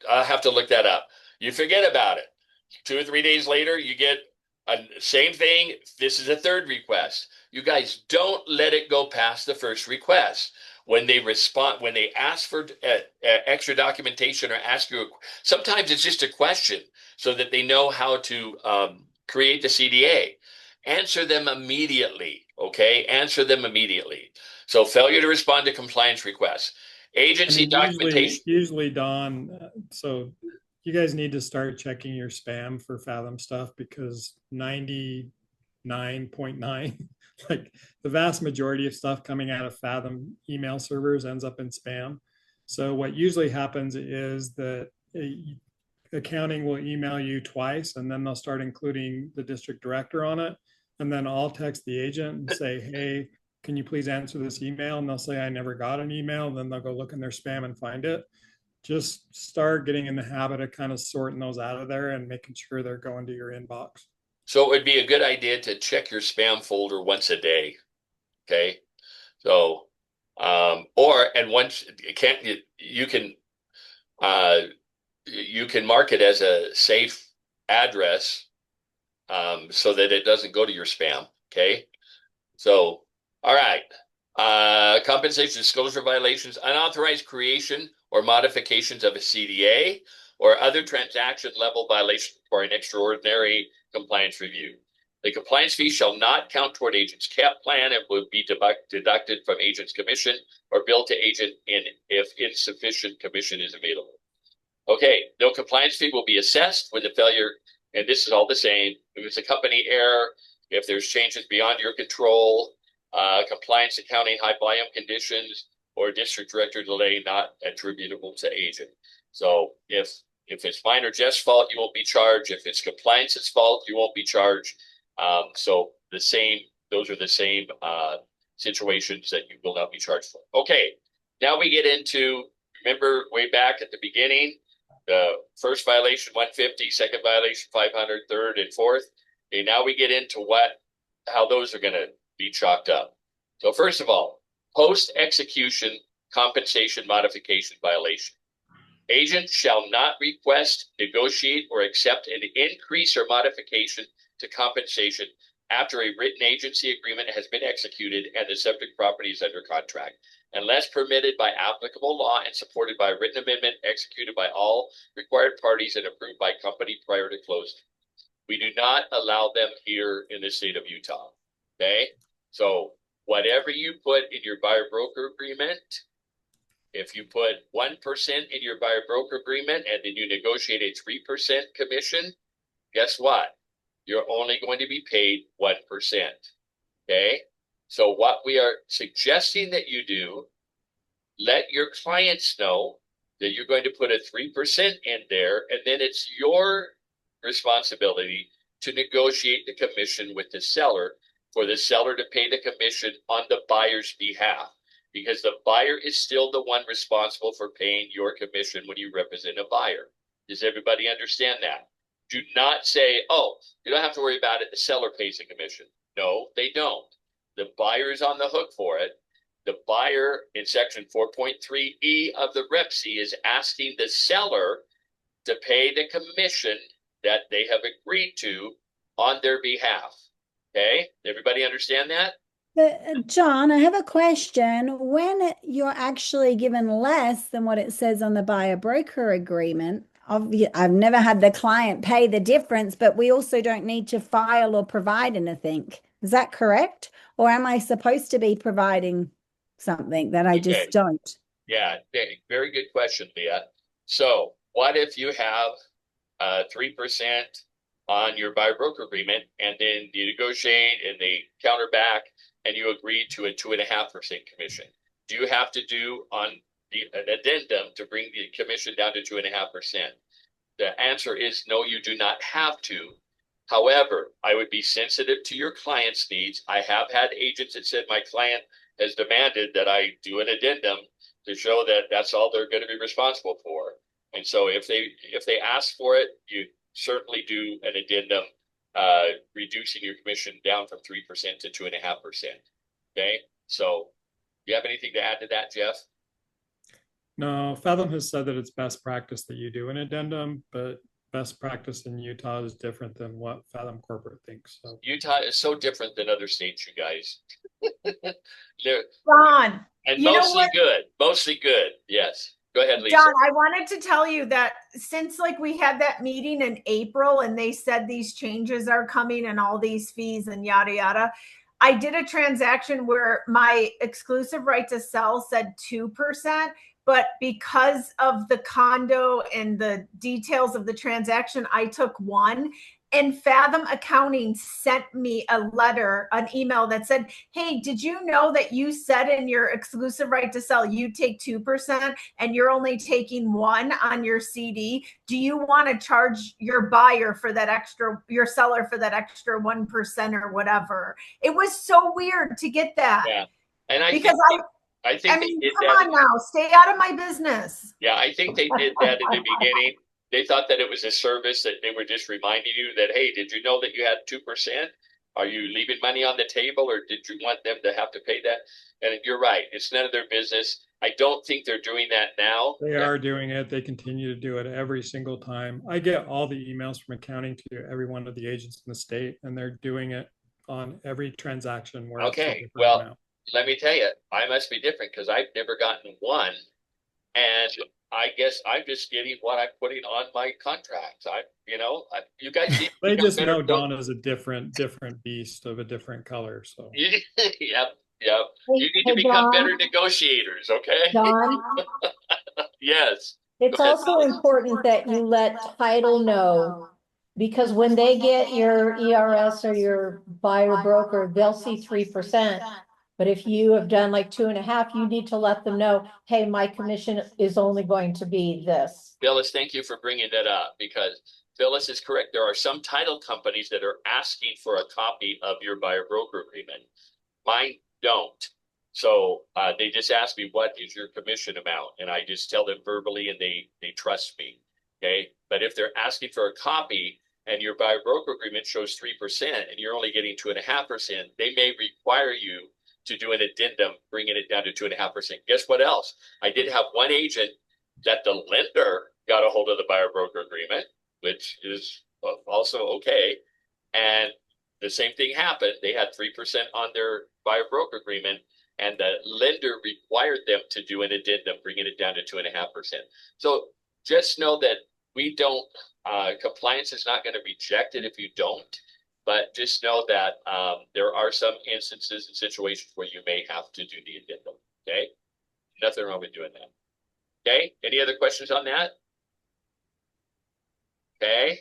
I'll have to look that up. You forget about it. 2 or 3 days later, you get Same thing. This is a third request. You guys don't let it go past the first request. When they respond, when they ask for extra documentation or ask you, sometimes it's just a question so that they know how to create the CDA. Answer them immediately. Okay, answer them immediately. So failure to respond to compliance requests, agency documentation.
Usually, Don. So you guys need to start checking your spam for Fathom stuff because 99.9, like the vast majority of stuff coming out of Fathom email servers ends up in spam. So what usually happens is that accounting will email you twice and then they'll start including the district director on it. And then I'll text the agent and say, hey, can you please answer this email? And they'll say, I never got an email. And then they'll go look in their spam and find it. Just start getting in the habit of kind of sorting those out of there and making sure they're going to your inbox.
So it would be a good idea to check your spam folder once a day. Okay. So, and once you can mark it as a safe address, so that it doesn't go to your spam. Okay. So, all right. Compensation disclosure violations, unauthorized creation or modifications of a CDA or other transaction level violation for an extraordinary compliance review. The compliance fee shall not count toward agent's cap plan. It will be deducted from agent's commission or billed to agent if insufficient commission is available. Okay, no compliance fee will be assessed when the failure, and this is all the same, if it's a company error, if there's changes beyond your control, compliance accounting, high volume conditions, or district director delay not attributable to agent. So if it's mine or Jeff's fault, you won't be charged. If it's compliance's fault, you won't be charged. So those are the same situations that you will not be charged for. Okay, now we get into, remember way back at the beginning, the first violation 150, second violation 500, third and fourth. Okay, now we get into how those are going to be chalked up. So first of all, post-execution compensation modification violation. Agent shall not request, negotiate, or accept an increase or modification to compensation after a written agency agreement has been executed and the subject property is under contract, unless permitted by applicable law and supported by a written amendment executed by all required parties and approved by company prior to closing. We do not allow them here in the state of Utah. Okay, so whatever you put in your buyer broker agreement, if you put 1% in your buyer broker agreement and then you negotiate a 3% commission, guess what? You're only going to be paid 1%. Okay, so what we are suggesting that you do, let your clients know that you're going to put a 3% in there, and then it's your responsibility to negotiate the commission with the seller for the seller to pay the commission on the buyer's behalf, because the buyer is still the one responsible for paying your commission when you represent a buyer. Does everybody understand that? Do not say, oh, you don't have to worry about it, the seller pays the commission. No, they don't. The buyer is on the hook for it. The buyer in section 4.3E of the REPC is asking the seller to pay the commission that they have agreed to on their behalf. Okay, everybody understand that?
John, I have a question. When you're actually given less than what it says on the buyer broker agreement, I've never had the client pay the difference, but we also don't need to file or provide anything. Is that correct? Or am I supposed to be providing something that I just don't?
Yeah, very good question, Leah. So what if you have 3% on your buyer broker agreement and then you negotiate and they counter back and you agree to a 2.5% commission? Do you have to do an addendum to bring the commission down to 2.5%? The answer is no, you do not have to. However, I would be sensitive to your client's needs. I have had agents that said my client has demanded that I do an addendum to show that that's all they're going to be responsible for. And so if they ask for it, you certainly do an addendum, reducing your commission down from 3% to 2.5%. Okay, so do you have anything to add to that, Jeff?
No, Fathom has said that it's best practice that you do an addendum, but best practice in Utah is different than what Fathom Corporate thinks. So
Utah is so different than other states, you guys. They're,
Don,
and
you know
mostly
what?
good. Mostly good. Yes. Go ahead, Lisa.
Don, I wanted to tell you that since like we had that meeting in April and they said these changes are coming and all these fees and yada yada, I did a transaction where my exclusive right to sell said 2%, but because of the condo and the details of the transaction, I took 1. And Fathom Accounting sent me a letter, an email that said, hey, did you know that you said in your exclusive right to sell, you take 2% and you're only taking 1 on your CD? Do you want to charge your buyer for that extra, your seller for that extra 1% or whatever? It was so weird to get that.
Yeah. And I
because
think
I mean,
they did
come
that.
on now, stay out of my business.
Yeah, I think they did that in the beginning. They thought that it was a service that they were just reminding you that, hey, did you know that you had 2%? Are you leaving money on the table, or did you want them to have to pay that? And you're right, it's none of their business. I don't think they're doing that now.
they are doing it. They continue to do it every single time. I get all the emails from accounting to every one of the agents in the state, and they're doing it on every transaction where it's a
Okay,
different
well,
amount.
let me tell you, I must be different because I've never gotten one. And I guess I'm just getting what I'm putting on my contracts. You guys need to
They
become
just
better
know Dawn is a different beast of a different color. So
yep, yep. You need to
Hey,
become
Dawn.
better negotiators, okay?
Don,
Yes.
it's
Go ahead.
also important that you let title know, because when they get your ERS or your buyer broker, they'll see 3%. But if you have done like 2.5, you need to let them know, hey, my commission is only going to be this.
Phyllis, thank you for bringing that up, because Phyllis is correct. There are some title companies that are asking for a copy of your buyer broker agreement. Mine don't. So they just ask me, what is your commission amount? And I just tell them verbally, and they trust me. Okay. But if they're asking for a copy and your buyer broker agreement shows 3% and you're only getting 2.5%, they may require you to do an addendum, bringing it down to 2.5%. Guess what else? I did have one agent that the lender got a hold of the buyer broker agreement, which is also okay. And the same thing happened. They had 3% on their buyer broker agreement, and the lender required them to do an addendum, bringing it down to 2.5%. So just know that we don't, compliance is not going to reject it if you don't. But just know that there are some instances and situations where you may have to do the addendum. Okay, nothing wrong with doing that. Okay, any other questions on that? Okay,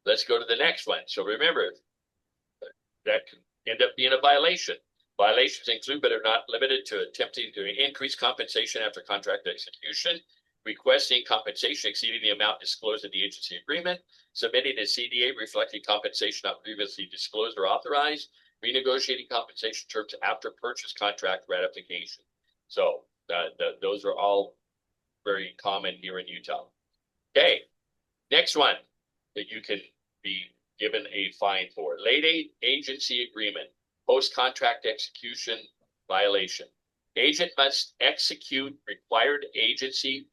let's go to the next one. So remember, that can end up being a violation. Violations include, but are not limited to, attempting to increase compensation after contract execution, requesting compensation exceeding the amount disclosed in the agency agreement, submitting a CDA reflecting compensation not previously disclosed or authorized, renegotiating compensation terms after purchase contract ratification. So those are all very common here in Utah. Okay, next one that you can be given a fine for: late agency agreement, post-contract execution violation. Agent must execute required agency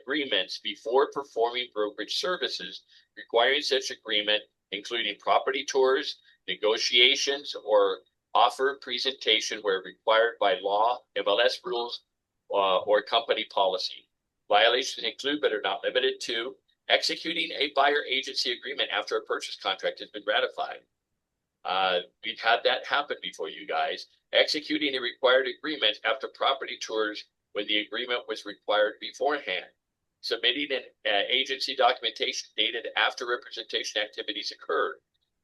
agreements before performing brokerage services, requiring such agreement, including property tours, negotiations, or offer presentation where required by law, MLS rules, or company policy. Violations include, but are not limited to, executing a buyer agency agreement after a purchase contract has been ratified. We've had that happen before, you guys. Executing a required agreement after property tours when the agreement was required beforehand. Submitting an agency documentation dated after representation activities occurred.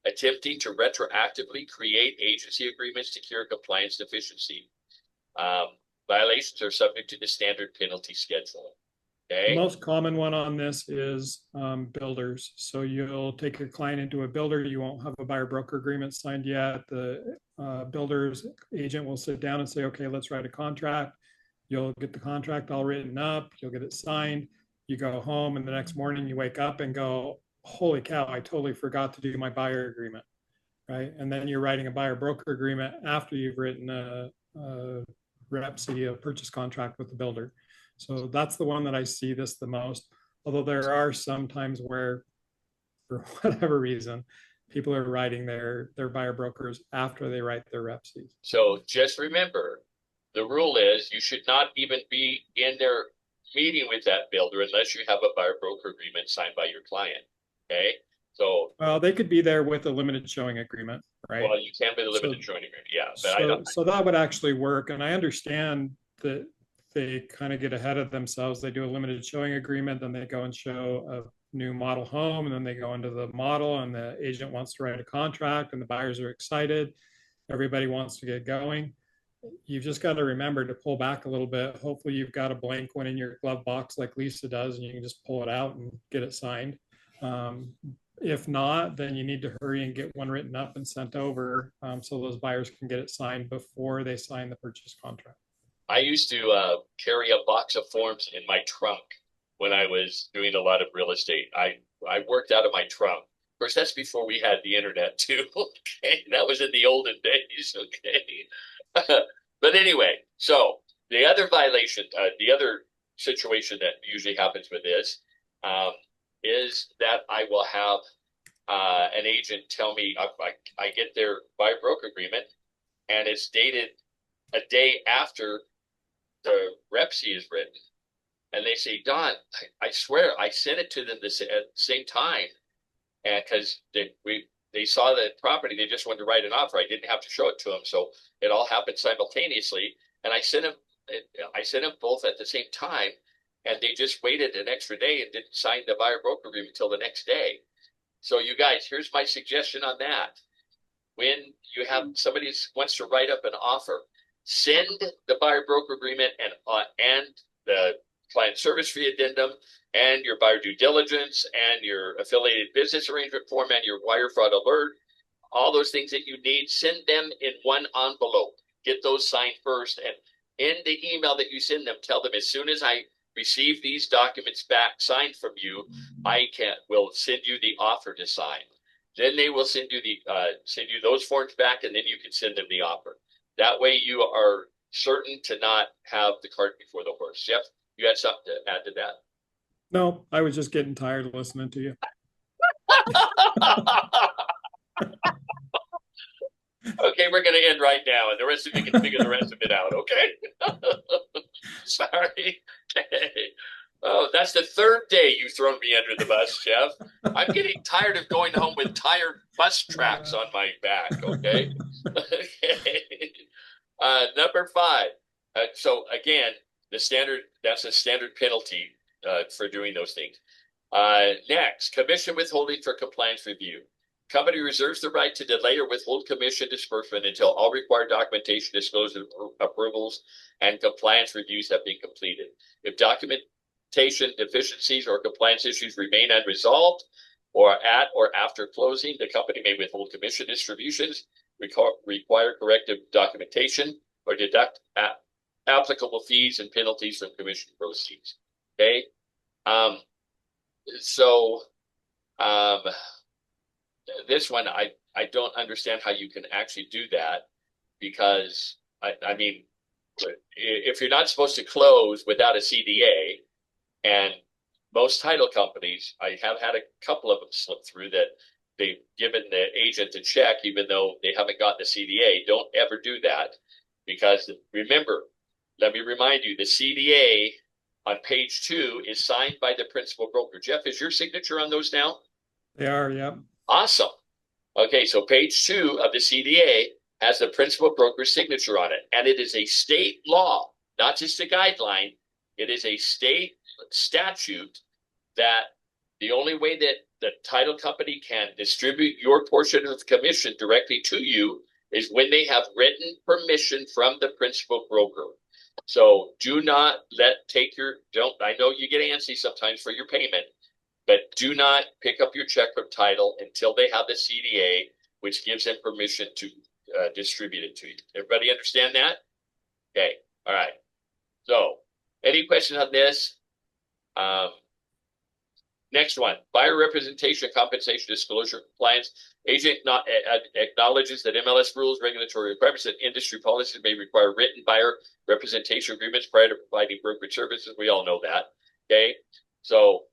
Attempting to retroactively create agency agreements to cure compliance deficiency. Violations are subject to the standard penalty schedule.
the
Okay.
most common one on this is builders. So you'll take your client into a builder. You won't have a buyer broker agreement signed yet. The builder's agent will sit down and say, okay, let's write a contract. You'll get the contract all written up. You'll get it signed. You go home, and the next morning you wake up and go, holy cow, I totally forgot to do my buyer agreement, right? And then you're writing a buyer broker agreement after you've written a purchase contract with the builder. So that's the one that I see this the most. Although there are some times where for whatever reason, people are writing their buyer brokers after they write their rep fees.
So just remember, the rule is you should not even be in their meeting with that builder unless you have a buyer broker agreement signed by your client. Okay. So,
Well, they could be there with a limited showing agreement, right?
well, you can with a limited
So-
showing agreement. Yeah. But I don't,
So that would actually work. And I understand that they kind of get ahead of themselves. They do a limited showing agreement, then they go and show a new model home, and then they go into the model, and the agent wants to write a contract, and the buyers are excited. Everybody wants to get going. You've just got to remember to pull back a little bit. Hopefully you've got a blank one in your glove box like Lisa does, and you can just pull it out and get it signed. If not, then you need to hurry and get one written up and sent over, so those buyers can get it signed before they sign the purchase contract.
I used to carry a box of forms in my trunk when I was doing a lot of real estate. I worked out of my trunk. Of course, that's before we had the internet too. Okay, that was in the olden days. Okay, but anyway, so the other violation, the other situation that usually happens with this is that I will have an agent tell me I get their buyer broker agreement, and it's dated a day after the rep sheet is written, and they say, Don, I swear I sent it to them at the same time, and because they saw the property, they just wanted to write an offer. I didn't have to show it to them, so it all happened simultaneously, and I sent them both at the same time, and they just waited an extra day and didn't sign the buyer broker agreement until the next day. So you guys, here's my suggestion on that. When you have somebody who wants to write up an offer, send the buyer broker agreement and the client service fee addendum and your buyer due diligence and your affiliated business arrangement form and your wire fraud alert, all those things that you need, send them in one envelope. Get those signed first, and in the email that you send them, tell them as soon as I receive these documents back signed from you, will send you the offer to sign. Then they will send you those forms back, and then you can send them the offer. That way you are certain to not have the cart before the horse. Jeff, you had something to add to that?
No, I was just getting tired of listening to you.
Okay, we're going to end right now, and the rest of you can figure the rest of it out, okay? Sorry. Oh, that's the third day you've thrown me under the bus, Jeff. I'm getting tired of going home with tired bus tracks on my back, okay? Okay. Number 5. So again, that's a standard penalty for doing those things. Next, commission withholding for compliance review. Company reserves the right to delay or withhold commission disbursement until all required documentation, disclosure approvals, and compliance reviews have been completed. If documentation deficiencies or compliance issues remain unresolved, or at or after closing, the company may withhold commission distributions, require corrective documentation, or deduct applicable fees and penalties from commission proceeds. Okay. This one, I don't understand how you can actually do that, because I mean, if you're not supposed to close without a CDA, and most title companies, I have had a couple of them slip through that they've given the agent a check even though they haven't gotten the CDA. Don't ever do that, because remember, let me remind you, the CDA on page 2 is signed by the principal broker. Jeff, is your signature on those now?
They are, yep.
Awesome. Okay, so page 2 of the CDA has the principal broker's signature on it, and it is a state law, not just a guideline. It is a state statute that the only way that the title company can distribute your portion of the commission directly to you is when they have written permission from the principal broker. So do not I know you get antsy sometimes for your payment, but do not pick up your check from title until they have the CDA, which gives them permission to distribute it to you. Everybody understand that? Okay. All right. So any questions on this? Next one, buyer representation, compensation, disclosure, compliance. Agent acknowledges that MLS rules, regulatory requirements, and industry policies may require written buyer representation agreements prior to providing brokerage services. We all know that. Okay. So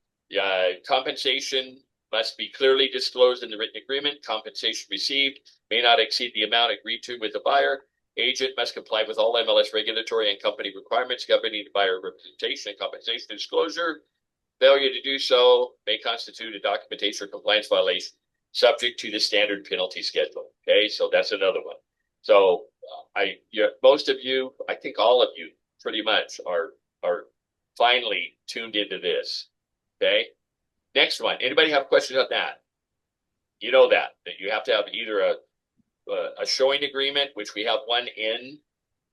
compensation must be clearly disclosed in the written agreement. Compensation received may not exceed the amount agreed to with the buyer. Agent must comply with all MLS regulatory and company requirements governing the buyer representation and compensation disclosure. Failure to do so may constitute a documentation or compliance violation subject to the standard penalty schedule. Okay, so that's another one. So most of you, I think all of you pretty much are finally tuned into this. Okay, next one. Anybody have questions on that? You know that you have to have either a showing agreement, which we have one in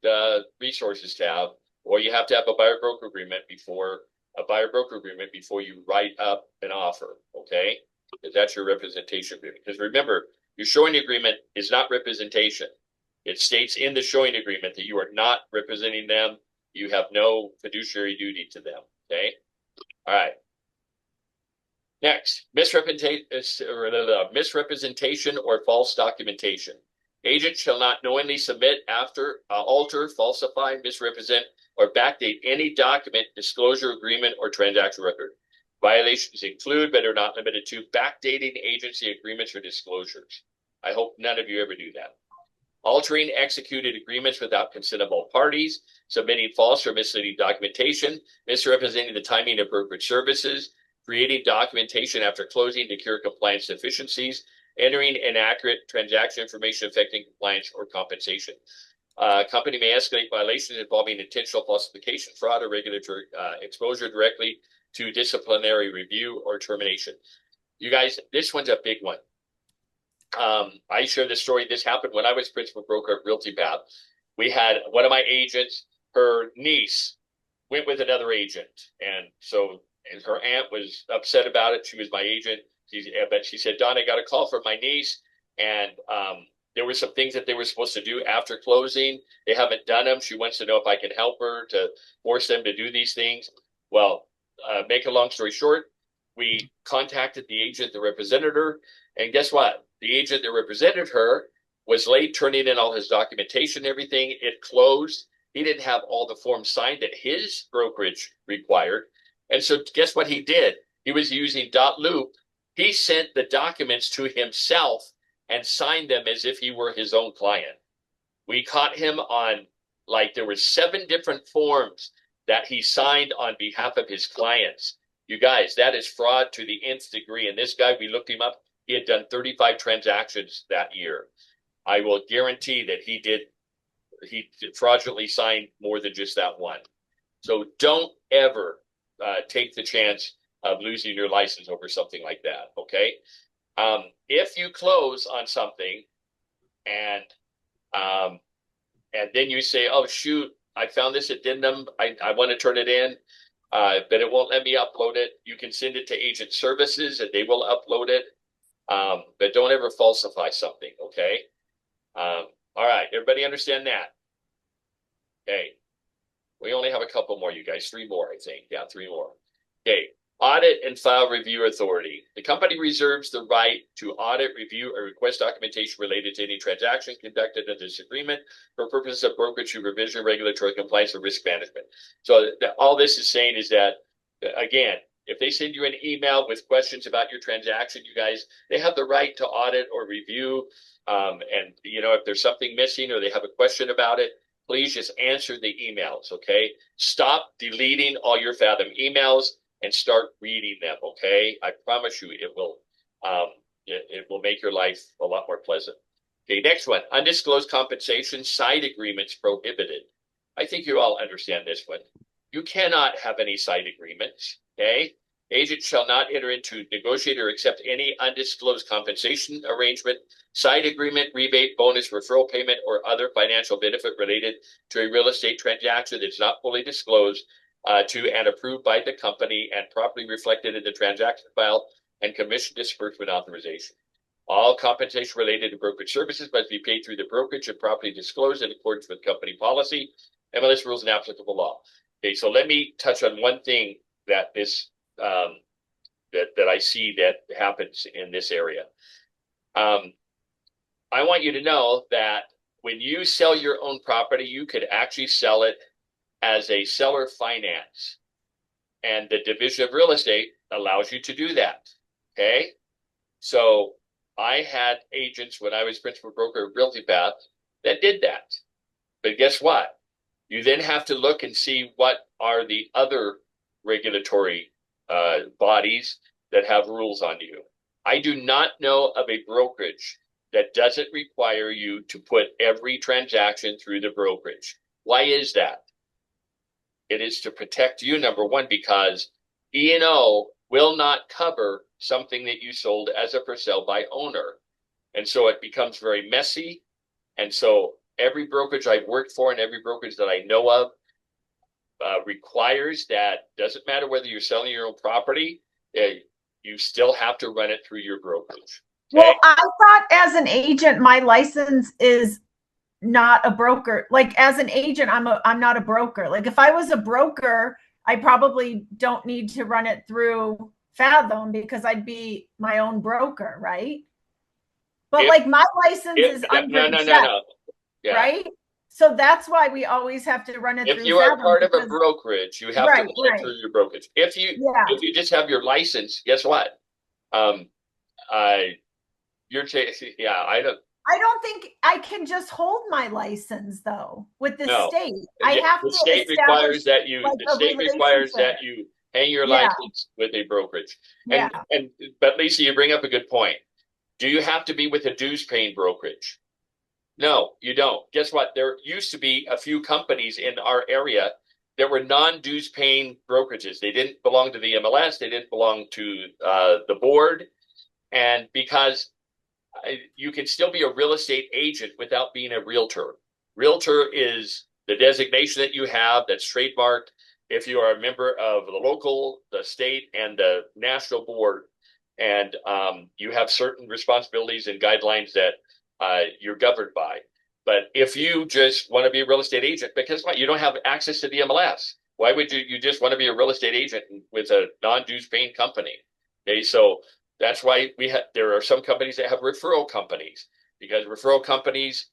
the resources tab, or you have to have a buyer broker agreement before you write up an offer. Okay, because that's your representation agreement. Because remember, your showing agreement is not representation. It states in the showing agreement that you are not representing them. You have no fiduciary duty to them. Okay, all right. Next, misrepresentation or false documentation. Agent shall not knowingly submit, alter, falsify, misrepresent, or backdate any document, disclosure, agreement, or transaction record. Violations include, but are not limited to, backdating agency agreements or disclosures. I hope none of you ever do that. Altering executed agreements without consent of all parties, submitting false or misleading documentation, misrepresenting the timing of brokerage services, creating documentation after closing to cure compliance deficiencies, entering inaccurate transaction information affecting compliance or compensation. Company may escalate violations involving intentional falsification, fraud, or regulatory exposure directly to disciplinary review or termination. You guys, this one's a big one. I share this story. This happened when I was principal broker at Realty Path. We had one of my agents, her niece went with another agent. And her aunt was upset about it. She was my agent. But she said, Don, I got a call from my niece, and there were some things that they were supposed to do after closing. They haven't done them. She wants to know if I can help her to force them to do these things. Well, make a long story short, we contacted the agent that represented her, and guess what? The agent that represented her was late turning in all his documentation and everything. It closed. He didn't have all the forms signed that his brokerage required. And so guess what he did? He was using .loop. He sent the documents to himself and signed them as if he were his own client. We caught him on, there were 7 different forms that he signed on behalf of his clients. You guys, that is fraud to the nth degree. And this guy, we looked him up. He had done 35 transactions that year. I will guarantee that he fraudulently signed more than just that one. So don't ever take the chance of losing your license over something like that. Okay. If you close on something and then you say, oh shoot, I found this addendum. I want to turn it in, but it won't let me upload it. You can send it to agent services and they will upload it. But don't ever falsify something. Okay. All right. Everybody understand that? Okay. We only have a couple more, you guys. 3 more, I think. Yeah, 3 more. Okay. Audit and file review authority. The company reserves the right to audit, review, or request documentation related to any transaction conducted under this agreement for purposes of brokerage supervision, regulatory compliance, or risk management. So all this is saying is that, again, if they send you an email with questions about your transaction, you guys, they have the right to audit or review. And, if there's something missing or they have a question about it, please just answer the emails, okay? Stop deleting all your Fathom emails and start reading them, okay? I promise you it will make your life a lot more pleasant. Okay, next one, undisclosed compensation, side agreements prohibited. I think you all understand this one. You cannot have any side agreements, okay? Agent shall not enter into, negotiate, or accept any undisclosed compensation arrangement, side agreement, rebate, bonus, referral payment, or other financial benefit related to a real estate transaction that is not fully disclosed to and approved by the company and properly reflected in the transaction file and commission disbursement authorization. All compensation related to brokerage services must be paid through the brokerage and properly disclosed in accordance with company policy, MLS rules, and applicable law. Okay, so let me touch on one thing that this that I see that happens in this area. I want you to know that when you sell your own property, you could actually sell it as a seller finance. And the Division of Real Estate allows you to do that. Okay. So I had agents when I was principal broker of Realty Path that did that. But guess what? You then have to look and see what are the other regulatory bodies that have rules on you. I do not know of a brokerage that doesn't require you to put every transaction through the brokerage. Why is that? It is to protect you, number one, because E&O will not cover something that you sold as a for sale by owner. And so it becomes very messy. And so every brokerage I've worked for and every brokerage that I know of requires that, doesn't matter whether you're selling your own property, you still have to run it through your brokerage. Okay?
Well, I thought as an agent, my license is not a broker. Like as an agent, I'm not a broker. Like if I was a broker, I probably don't need to run it through Fathom because I'd be my own broker, right? But like my license is under
no. Yeah.
Right? So that's why we always have to run it through.
If you are
Fathom
part of a
because-
brokerage, you have to run it through your brokerage. If you just have your license, guess what? You're chasing. Yeah, I don't
think I can just hold my license though with the
No.
state. I have
the
to
state requires that you.
like
The state requires that you hang your license with a brokerage.
Yeah.
But Lisa, you bring up a good point. Do you have to be with a dues paying brokerage? No, you don't. Guess what? There used to be a few companies in our area that were non-dues paying brokerages. They didn't belong to the MLS. They didn't belong to the board. And because you can still be a real estate agent without being a realtor. Realtor is the designation that you have that's trademarked if you are a member of the local, the state, and the national board. And you have certain responsibilities and guidelines that you're governed by. But if you just want to be a real estate agent, because what, you don't have access to the MLS. Why would you just want to be a real estate agent with a non-dues paying company? Okay, so that's why there are some companies that have referral companies, because referral companies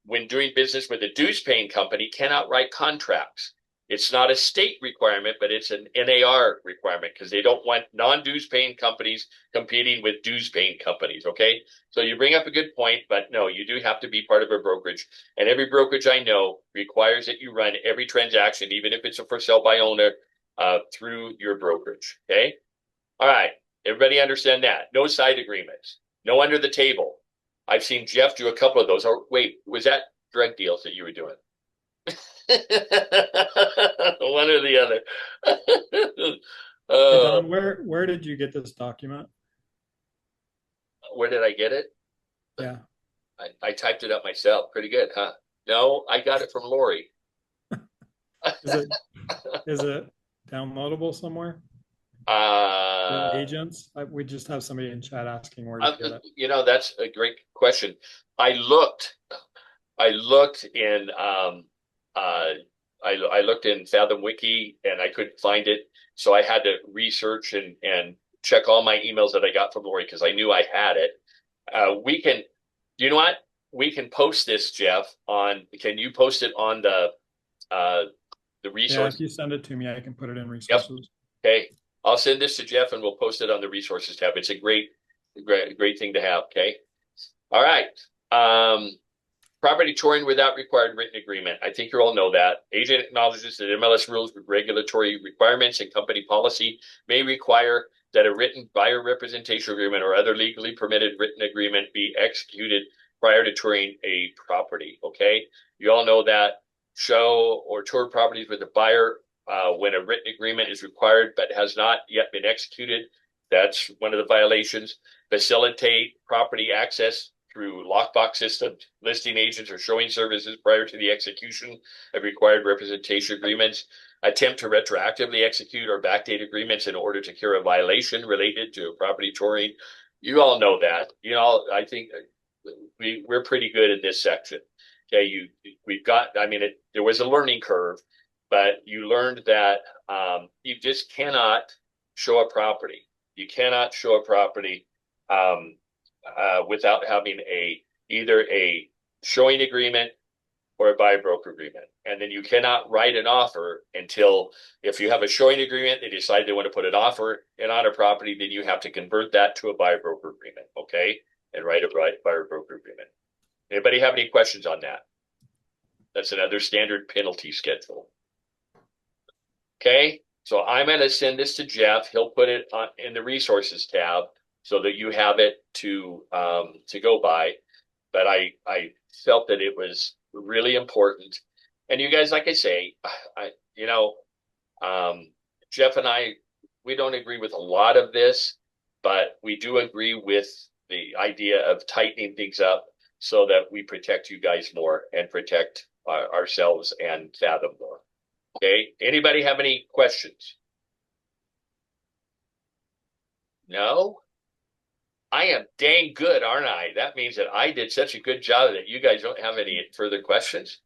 when doing business with a dues paying company cannot write contracts. It's not a state requirement, but it's an NAR requirement because they don't want non-dues paying companies competing with dues paying companies. Okay. So you bring up a good point, but no, you do have to be part of a brokerage, and every brokerage I know requires that you run every transaction, even if it's a for sale by owner, through your brokerage. Okay. All right. Everybody understand that? No side agreements, no under the table. I've seen Jeff do a couple of those. Oh, wait, was that drug deals that you were doing? One or the other.
Hey Don, where did you get this document?
Where did I get it?
Yeah.
I typed it up myself. Pretty good, huh? No, I got it from Lori.
Is it downloadable somewhere? Agents? We just have somebody in chat asking where to get it.
You know, that's a great question. I looked in I looked in Fathom Wiki and I couldn't find it. So I had to research and check all my emails that I got from Lori because I knew I had it. You know what? We can post this, Jeff, can you post it on the resource?
Yeah, if you send it to me, I can put it in resources.
Yep. Okay. I'll send this to Jeff and we'll post it on the resources tab. It's a great thing to have. Okay. All right. Property touring without required written agreement. I think you all know that. Agent acknowledges that MLS rules, regulatory requirements, and company policy may require that a written buyer representation agreement or other legally permitted written agreement be executed prior to touring a property. Okay. You all know that. Show or tour properties with a buyer when a written agreement is required but has not yet been executed. That's one of the violations. Facilitate property access through lockbox systems, listing agents, or showing services prior to the execution of required representation agreements. Attempt to retroactively execute or backdate agreements in order to cure a violation related to property touring. You all know that. You know, I think we're pretty good in this section. Okay, there was a learning curve, but you learned that you just cannot show a property. You cannot show a property without having either a showing agreement or a buyer broker agreement. And then you cannot write an offer until, if you have a showing agreement, they decide they want to put an offer in on a property, then you have to convert that to a buyer broker agreement, okay? And write a buyer broker agreement. Anybody have any questions on that? That's another standard penalty schedule. Okay, so I'm going to send this to Jeff. He'll put it on in the resources tab so that you have it to go by. But I felt that it was really important. And you guys, like I say, Jeff and I, we don't agree with a lot of this, but we do agree with the idea of tightening things up so that we protect you guys more and protect ourselves and Fathom more. Okay, anybody have any questions? No? I am dang good, aren't I? That means that I did such a good job that you guys don't have any further questions.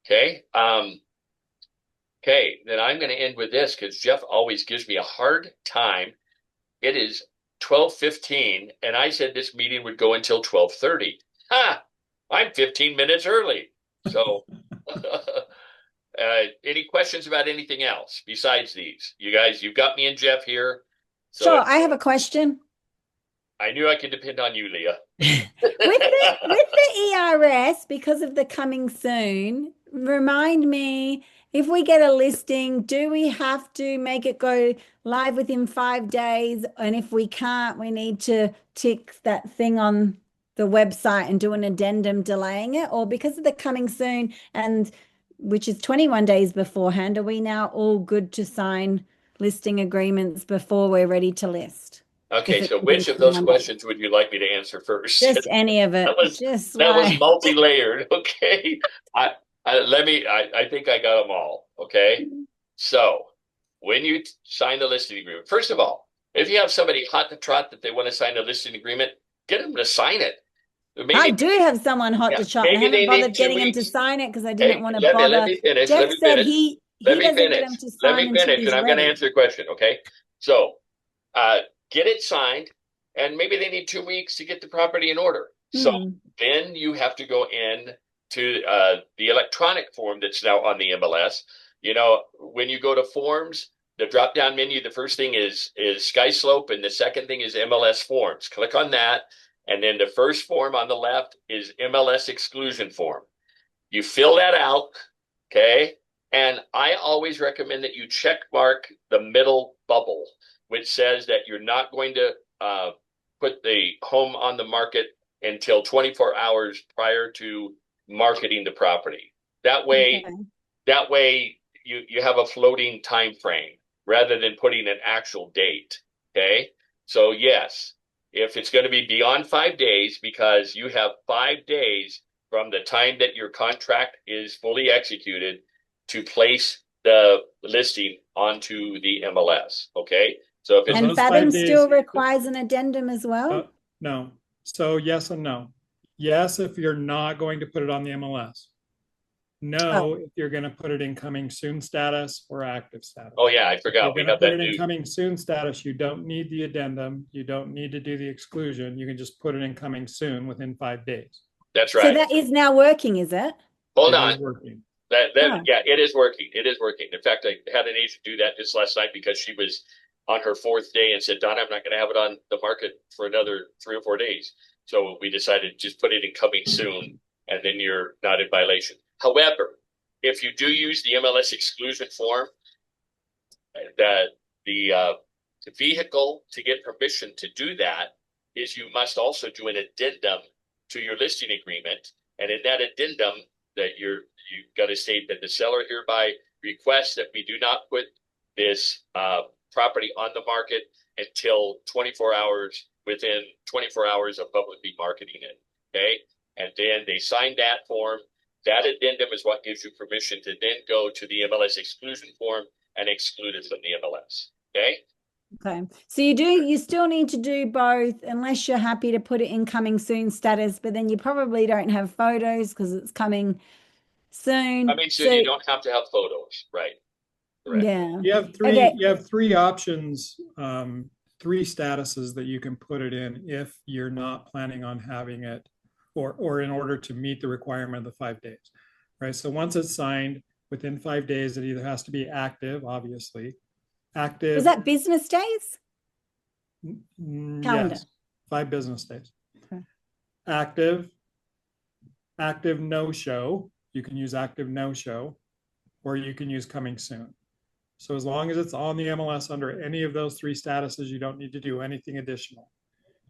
Okay. Okay, then I'm going to end with this because Jeff always gives me a hard time. It is 12:15, and I said this meeting would go until 12:30. Ha! I'm 15 minutes early. So, any questions about anything else besides these? You guys, you've got me and Jeff here. So
Sure, I have a question.
I knew I could depend on you, Leah.
With the ERS, because of the coming soon, remind me, if we get a listing, do we have to make it go live within 5 days? And if we can't, we need to tick that thing on the website and do an addendum delaying it? Or because of the coming soon, and which is 21 days beforehand, are we now all good to sign listing agreements before we're ready to list?
Okay, so which of those questions would you like me to answer first?
Just any of it.
That was multi-layered. Okay, I think I got them all. Okay, so when you sign the listing agreement, first of all, if you have somebody hot to trot that they want to sign a listing agreement, get them to sign it. Maybe,
I do have someone hot to trot. I haven't bothered getting him to sign it because I didn't want to bother.
Let me finish.
Jeff said he doesn't get him to sign.
Let me finish, and I'm going to answer the question. Okay, so get it signed, and maybe they need 2 weeks to get the property in order. So then you have to go in to the electronic form that's now on the MLS. You know, when you go to forms, the drop-down menu, the first thing is Sky Slope, and the second thing is MLS forms. Click on that, and then the first form on the left is MLS exclusion form. You fill that out, okay? And I always recommend that you check mark the middle bubble, which says that you're not going to put the home on the market until 24 hours prior to marketing the property. That way, you have a floating time frame rather than putting an actual date. Okay, so yes, if it's going to be beyond 5 days, because you have 5 days from the time that your contract is fully executed to place the listing onto the MLS. Okay. So if it's
and Fathom still requires an addendum as well?
No. So yes and no. Yes, if you're not going to put it on the MLS. No, if you're going to put it in coming soon status or active status.
Oh yeah, I forgot.
If you're going to put it in coming soon status, you don't need the addendum. You don't need to do the exclusion. You can just put it in coming soon within 5 days.
That's right.
So that is now working, is it?
Hold on.
Working.
Yeah, it is working. It is working. In fact, I had an agent do that just last night because she was on her 4th day and said, Don, I'm not going to have it on the market for another 3 or 4 days. So we decided to just put it in coming soon, and then you're not in violation. However, if you do use the MLS exclusion form, the vehicle to get permission to do that is you must also do an addendum to your listing agreement. And in that addendum, that you've got to state that the seller hereby requests that we do not put this property on the market until 24 hours, within 24 hours of publicly marketing it. Okay. And then they sign that form. That addendum is what gives you permission to then go to the MLS exclusion form and exclude it from the MLS. Okay.
Okay. So you still need to do both unless you're happy to put it in coming soon status, but then you probably don't have photos because it's coming soon.
I mean, so you don't have to have photos, right? Correct.
Yeah.
You have three.
Okay.
You have 3 options, 3 statuses that you can put it in if you're not planning on having it, or in order to meet the requirement of the 5 days. right? So once it's signed, within 5 days, it either has to be active, obviously. Active.
Was that business days? Calendar.
Yes, 5 business days.
Okay.
Active no-show. You can use active no-show, or you can use coming soon. So as long as it's on the MLS under any of those 3 statuses, you don't need to do anything additional.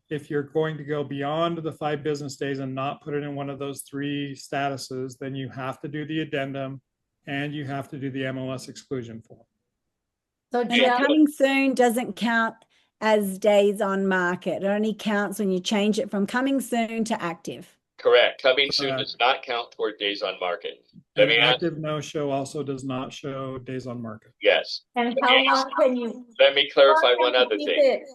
If you're going to go beyond the 5 business days and not put it in one of those 3 statuses, then you have to do the addendum and you have to do the MLS exclusion form.
So
And
Jeff,
coming soon doesn't count as days on market. It only counts when you change it from coming soon to active.
Correct. Coming soon
Correct.
does not count toward days on market. Let
And
me ask,
active no-show also does not show days on market.
yes.
and
Let
how
me ask-
long can you?
Let me clarify
how long
one
can you
other
keep
thing.
it-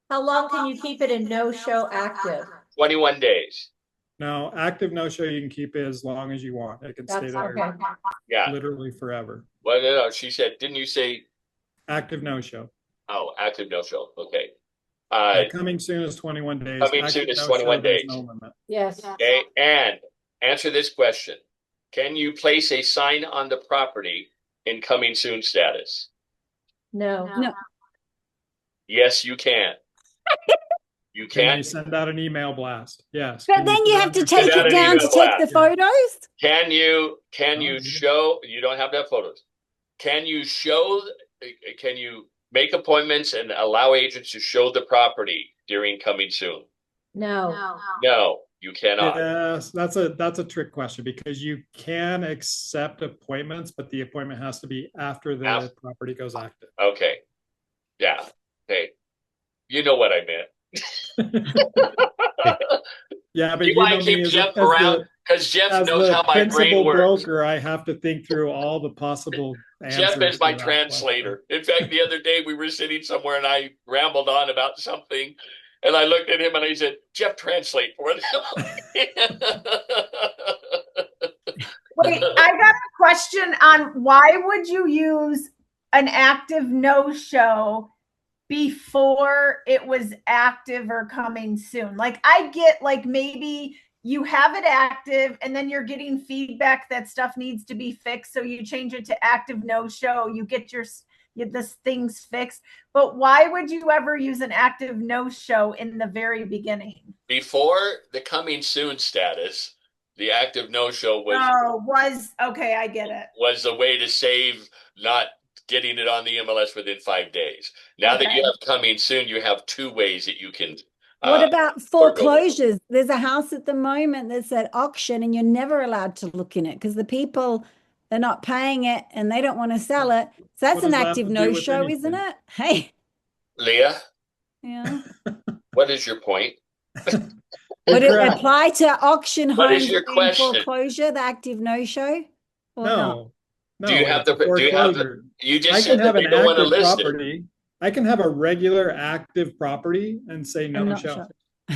How long can you keep it in no-show active?
21 days.
Now, active no-show, you can keep it as long as you want. It can stay
That's
there
okay.
Yeah.
literally forever.
Well, no. She said, didn't you say,
Active no-show.
active no show? Okay.
Coming soon is 21 days.
Coming soon
Active
is
no-show,
21
there's
days.
no limit.
Yes.
Okay. And answer this question. Can you place a sign on the property in coming soon status?
No.
No.
Yes, you can. You
Can
can.
you send out an email blast? Yes.
But
Can
then
put
you
it
have
on
to
your-
take
out
it
an
down to
email
take the
blast.
photos.
Can you
you-
show, you don't have to have photos. Can you make appointments and allow agents to show the property during coming soon?
No.
No, you cannot.
Yes, that's a trick question because you can accept appointments, but the appointment has to be after the property goes active.
Okay. Yeah. Okay. You know what I meant.
Yeah, but
You
you
want
know
to
me
keep
as
Jeff
as
around
the
because Jeff
as
knows
the
how my brain
principal
works.
broker, I have to think through all the possible answers.
Jeff is
to
my
that
translator. In fact, the other day we were sitting somewhere and I rambled on about something, and I looked at him and I said, "Jeff, translate for them."
Wait, I got a question on why would you use an active no-show before it was active or coming soon? Like I get like maybe you have it active and then you're getting feedback that stuff needs to be fixed. So you change it to active no-show, you get this things fixed. But why would you ever use an active no-show in the very beginning?
Before the coming soon status, the active no-show was
okay, I get it.
was a way to save not getting it on the MLS within 5 days. Now that you have coming soon, you have 2 ways that you can.
What about foreclosures? There's a house at the moment that's at auction and you're never allowed to look in it because the people are not paying it and they don't want to sell it. So that's
What
an
does that
active
have to do with
no-show, isn't
anything?
it? Hey.
Leah,
Yeah.
what is your point?
Would it
Correct.
apply to auction
What is
homes
your
in
question?
foreclosure, the active no-show? Or not?
No.
Do you have
it's a foreclosure.
You
I
just
can
said that
have
they
an
don't want to
active
list it.
property. I can have a regular active property and say
And
no
not
show.
show.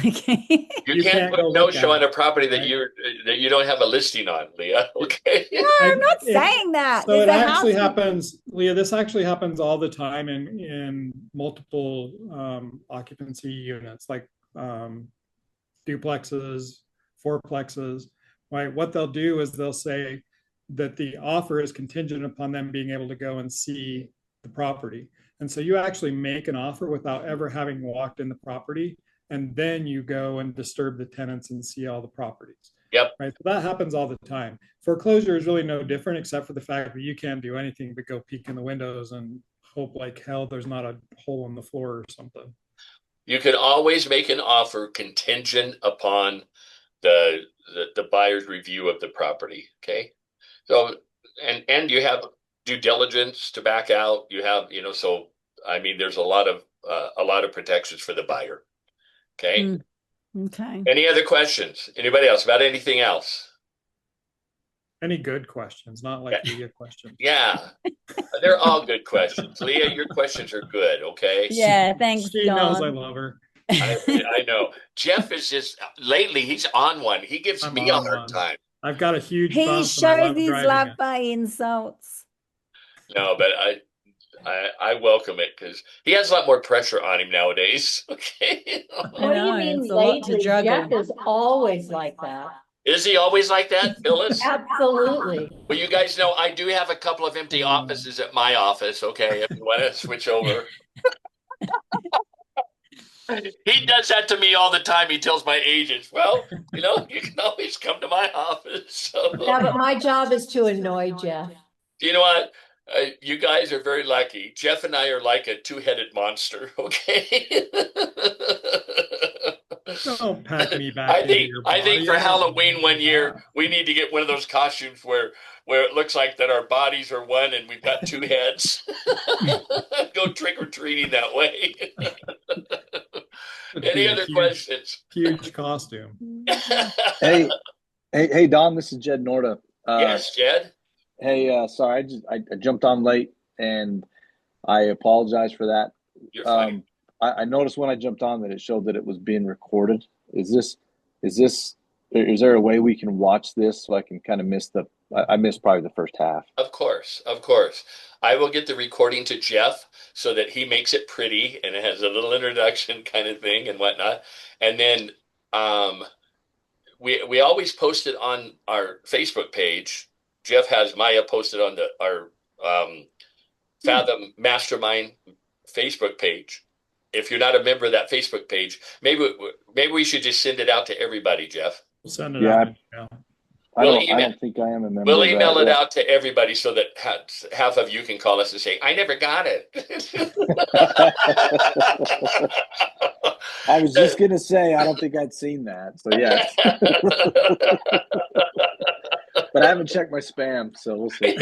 Okay.
You
You
can't
can't
put
go
no
look
show
at
on
it,
a property that
right?
you don't have a listing on, Leah. Okay.
No, I'm not
It-
saying that.
So it
There's a
actually
house-
happens, Leah, this actually happens all the time in multiple occupancy units, like duplexes, fourplexes, right? What they'll do is they'll say that the offer is contingent upon them being able to go and see the property. And so you actually make an offer without ever having walked in the property, and then you go and disturb the tenants and see all the properties.
Yep.
Right. So that happens all the time. Foreclosure is really no different, except for the fact that you can't do anything but go peek in the windows and hope like hell there's not a hole in the floor or something.
You can always make an offer contingent upon the buyer's review of the property. Okay. So and you have due diligence to back out. You have, so I mean there's a lot of protections for the buyer. Okay.
Okay.
Any other questions? Anybody else about anything else?
Any good questions, not like Leah questions.
Yeah. They're all good questions. Leah, your questions are good. Okay.
Yeah, thanks,
She knows I
John.
love her.
I know. Jeff is just lately he's on one. He gives
I'm
me a
on
hard
one.
time.
I've got a huge
He
bump and I
shows
love
his
driving
love
it.
by insults.
No, but I welcome it because he has a lot more pressure on him nowadays. Okay.
What do you
know,
mean
it's a lot to
lately?
juggle.
Jeff is always like that.
Is he always like that, Phyllis?
Absolutely.
Well, you guys know I do have a couple of empty offices at my office. Okay, if you want to switch over. He does that to me all the time. He tells my agents, well, you can always come to my office. So,
Yeah, but my job is to annoy Jeff.
you know what? You guys are very lucky. Jeff and I are like a two-headed monster, okay?
Don't pack me back
I
into
think
your
I think
body.
for
I don't
Halloween
wanna
one
do
year
that.
we need to get one of those costumes where it looks like that our bodies are one and we've got two heads. Go trick or treating that way.
It'd be
Any
a
other
huge,
questions?
huge costume.
Hey, hey, Don, this is Jed Norda.
Yes, Jed.
Hey, sorry, I jumped on late and I apologize for that.
You're fine.
I noticed when I jumped on that it showed that it was being recorded. Is there a way we can watch this so I can kind of I missed probably the first half.
Of course, of course. I will get the recording to Jeff so that he makes it pretty and it has a little introduction kind of thing and whatnot. And then we always post it on our Facebook page. Jeff has Maya posted on our Fathom Mastermind Facebook page. If you're not a member of that Facebook page, maybe we should just send it out to everybody, Jeff.
We'll send it
Yeah,
out. Yeah.
I
We'll
don't think I am a member
We'll
of that.
email it
Yeah.
out to everybody so that half of you can call us and say, I never got it.
I was just gonna say I don't think I'd seen that. So yeah. But I haven't checked my spam, so we'll see.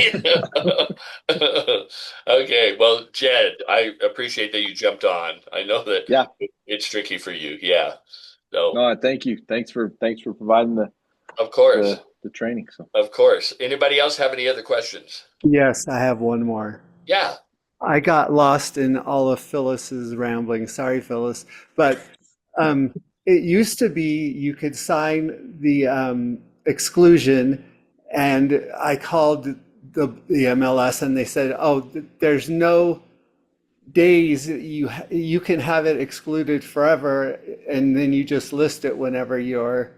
Okay, well, Jed, I appreciate that you jumped on. I know that
Yeah.
it's tricky for you. Yeah. So,
No, thank you. Thanks for providing
of course,
the training. So
of course. Anybody else have any other questions?
Yes, I have one more.
Yeah.
I got lost in all of Phyllis's rambling. Sorry, Phyllis. But it used to be you could sign the exclusion, and I called the MLS and they said, oh, there's no days you can have it excluded forever, and then you just list it whenever your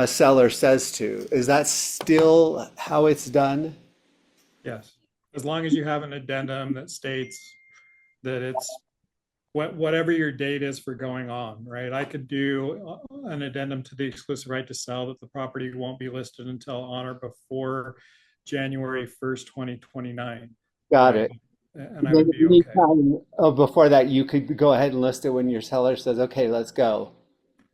seller says to. Is that still how it's done?
Yes. As long as you have an addendum that states that it's whatever your date is for going on, right? I could do an addendum to the exclusive right to sell that the property won't be listed until on or before January 1st, 2029.
Got it.
And I would be okay.
Anytime before that, you could go ahead and list it when your seller says, okay, let's go.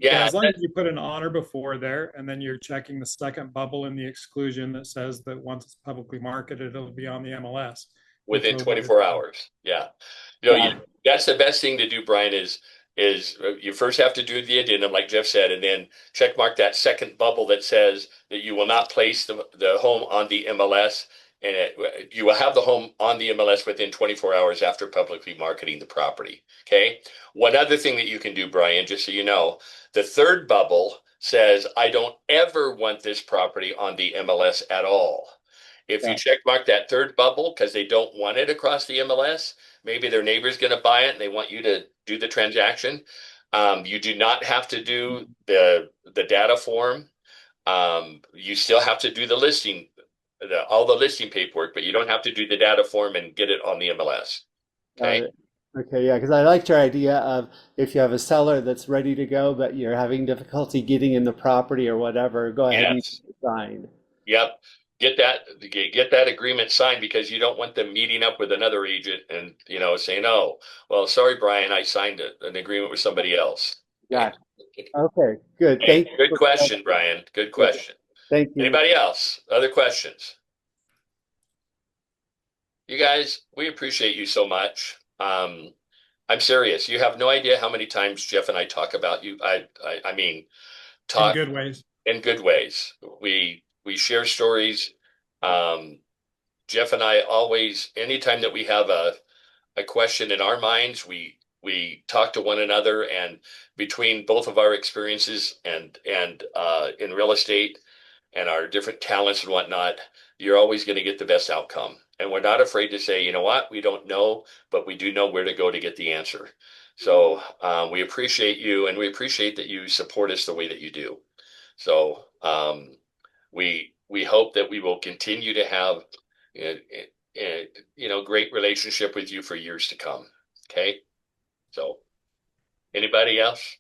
Yeah.
As long as you put an on or before there, and then you're checking the second bubble in the exclusion that says that once it's publicly marketed, it'll be on the MLS.
Within 24 hours. Yeah. That's the best thing to do, Brian, is you first have to do the addendum, like Jeff said, and then check mark that second bubble that says that you will not place the home on the MLS, and you will have the home on the MLS within 24 hours after publicly marketing the property. Okay. One other thing that you can do, Brian, just so you know, the third bubble says, I don't ever want this property on the MLS at all. If you check mark that third bubble because they don't want it across the MLS, maybe their neighbor's going to buy it and they want you to do the transaction. You do not have to do the data form. You still have to do the listing, all the listing paperwork, but you don't have to do the data form and get it on the MLS. Okay.
Okay, yeah, because I liked your idea of if you have a seller that's ready to go, but you're having difficulty getting in the property or whatever, go ahead and sign.
Yep. Get that agreement signed because you don't want them meeting up with another agent and saying, oh, well, sorry, Brian, I signed an agreement with somebody else.
Yeah. Okay, good.
Hey, good question, Brian. Good question.
Thank you.
Anybody else? Other questions? You guys, we appreciate you so much. I'm serious. You have no idea how many times Jeff and I talk about you. I mean, talk
in good ways.
In good ways. We share stories. Jeff and I always, anytime that we have a question in our minds, we talk to one another, and between both of our experiences and in real estate and our different talents and whatnot, you're always going to get the best outcome. And we're not afraid to say, you know what, we don't know, but we do know where to go to get the answer. So we appreciate you, and we appreciate that you support us the way that you do. So we hope that we will continue to have great relationship with you for years to come. Okay. So anybody else?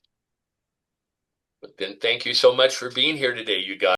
But then thank you so much for being here today, you guys.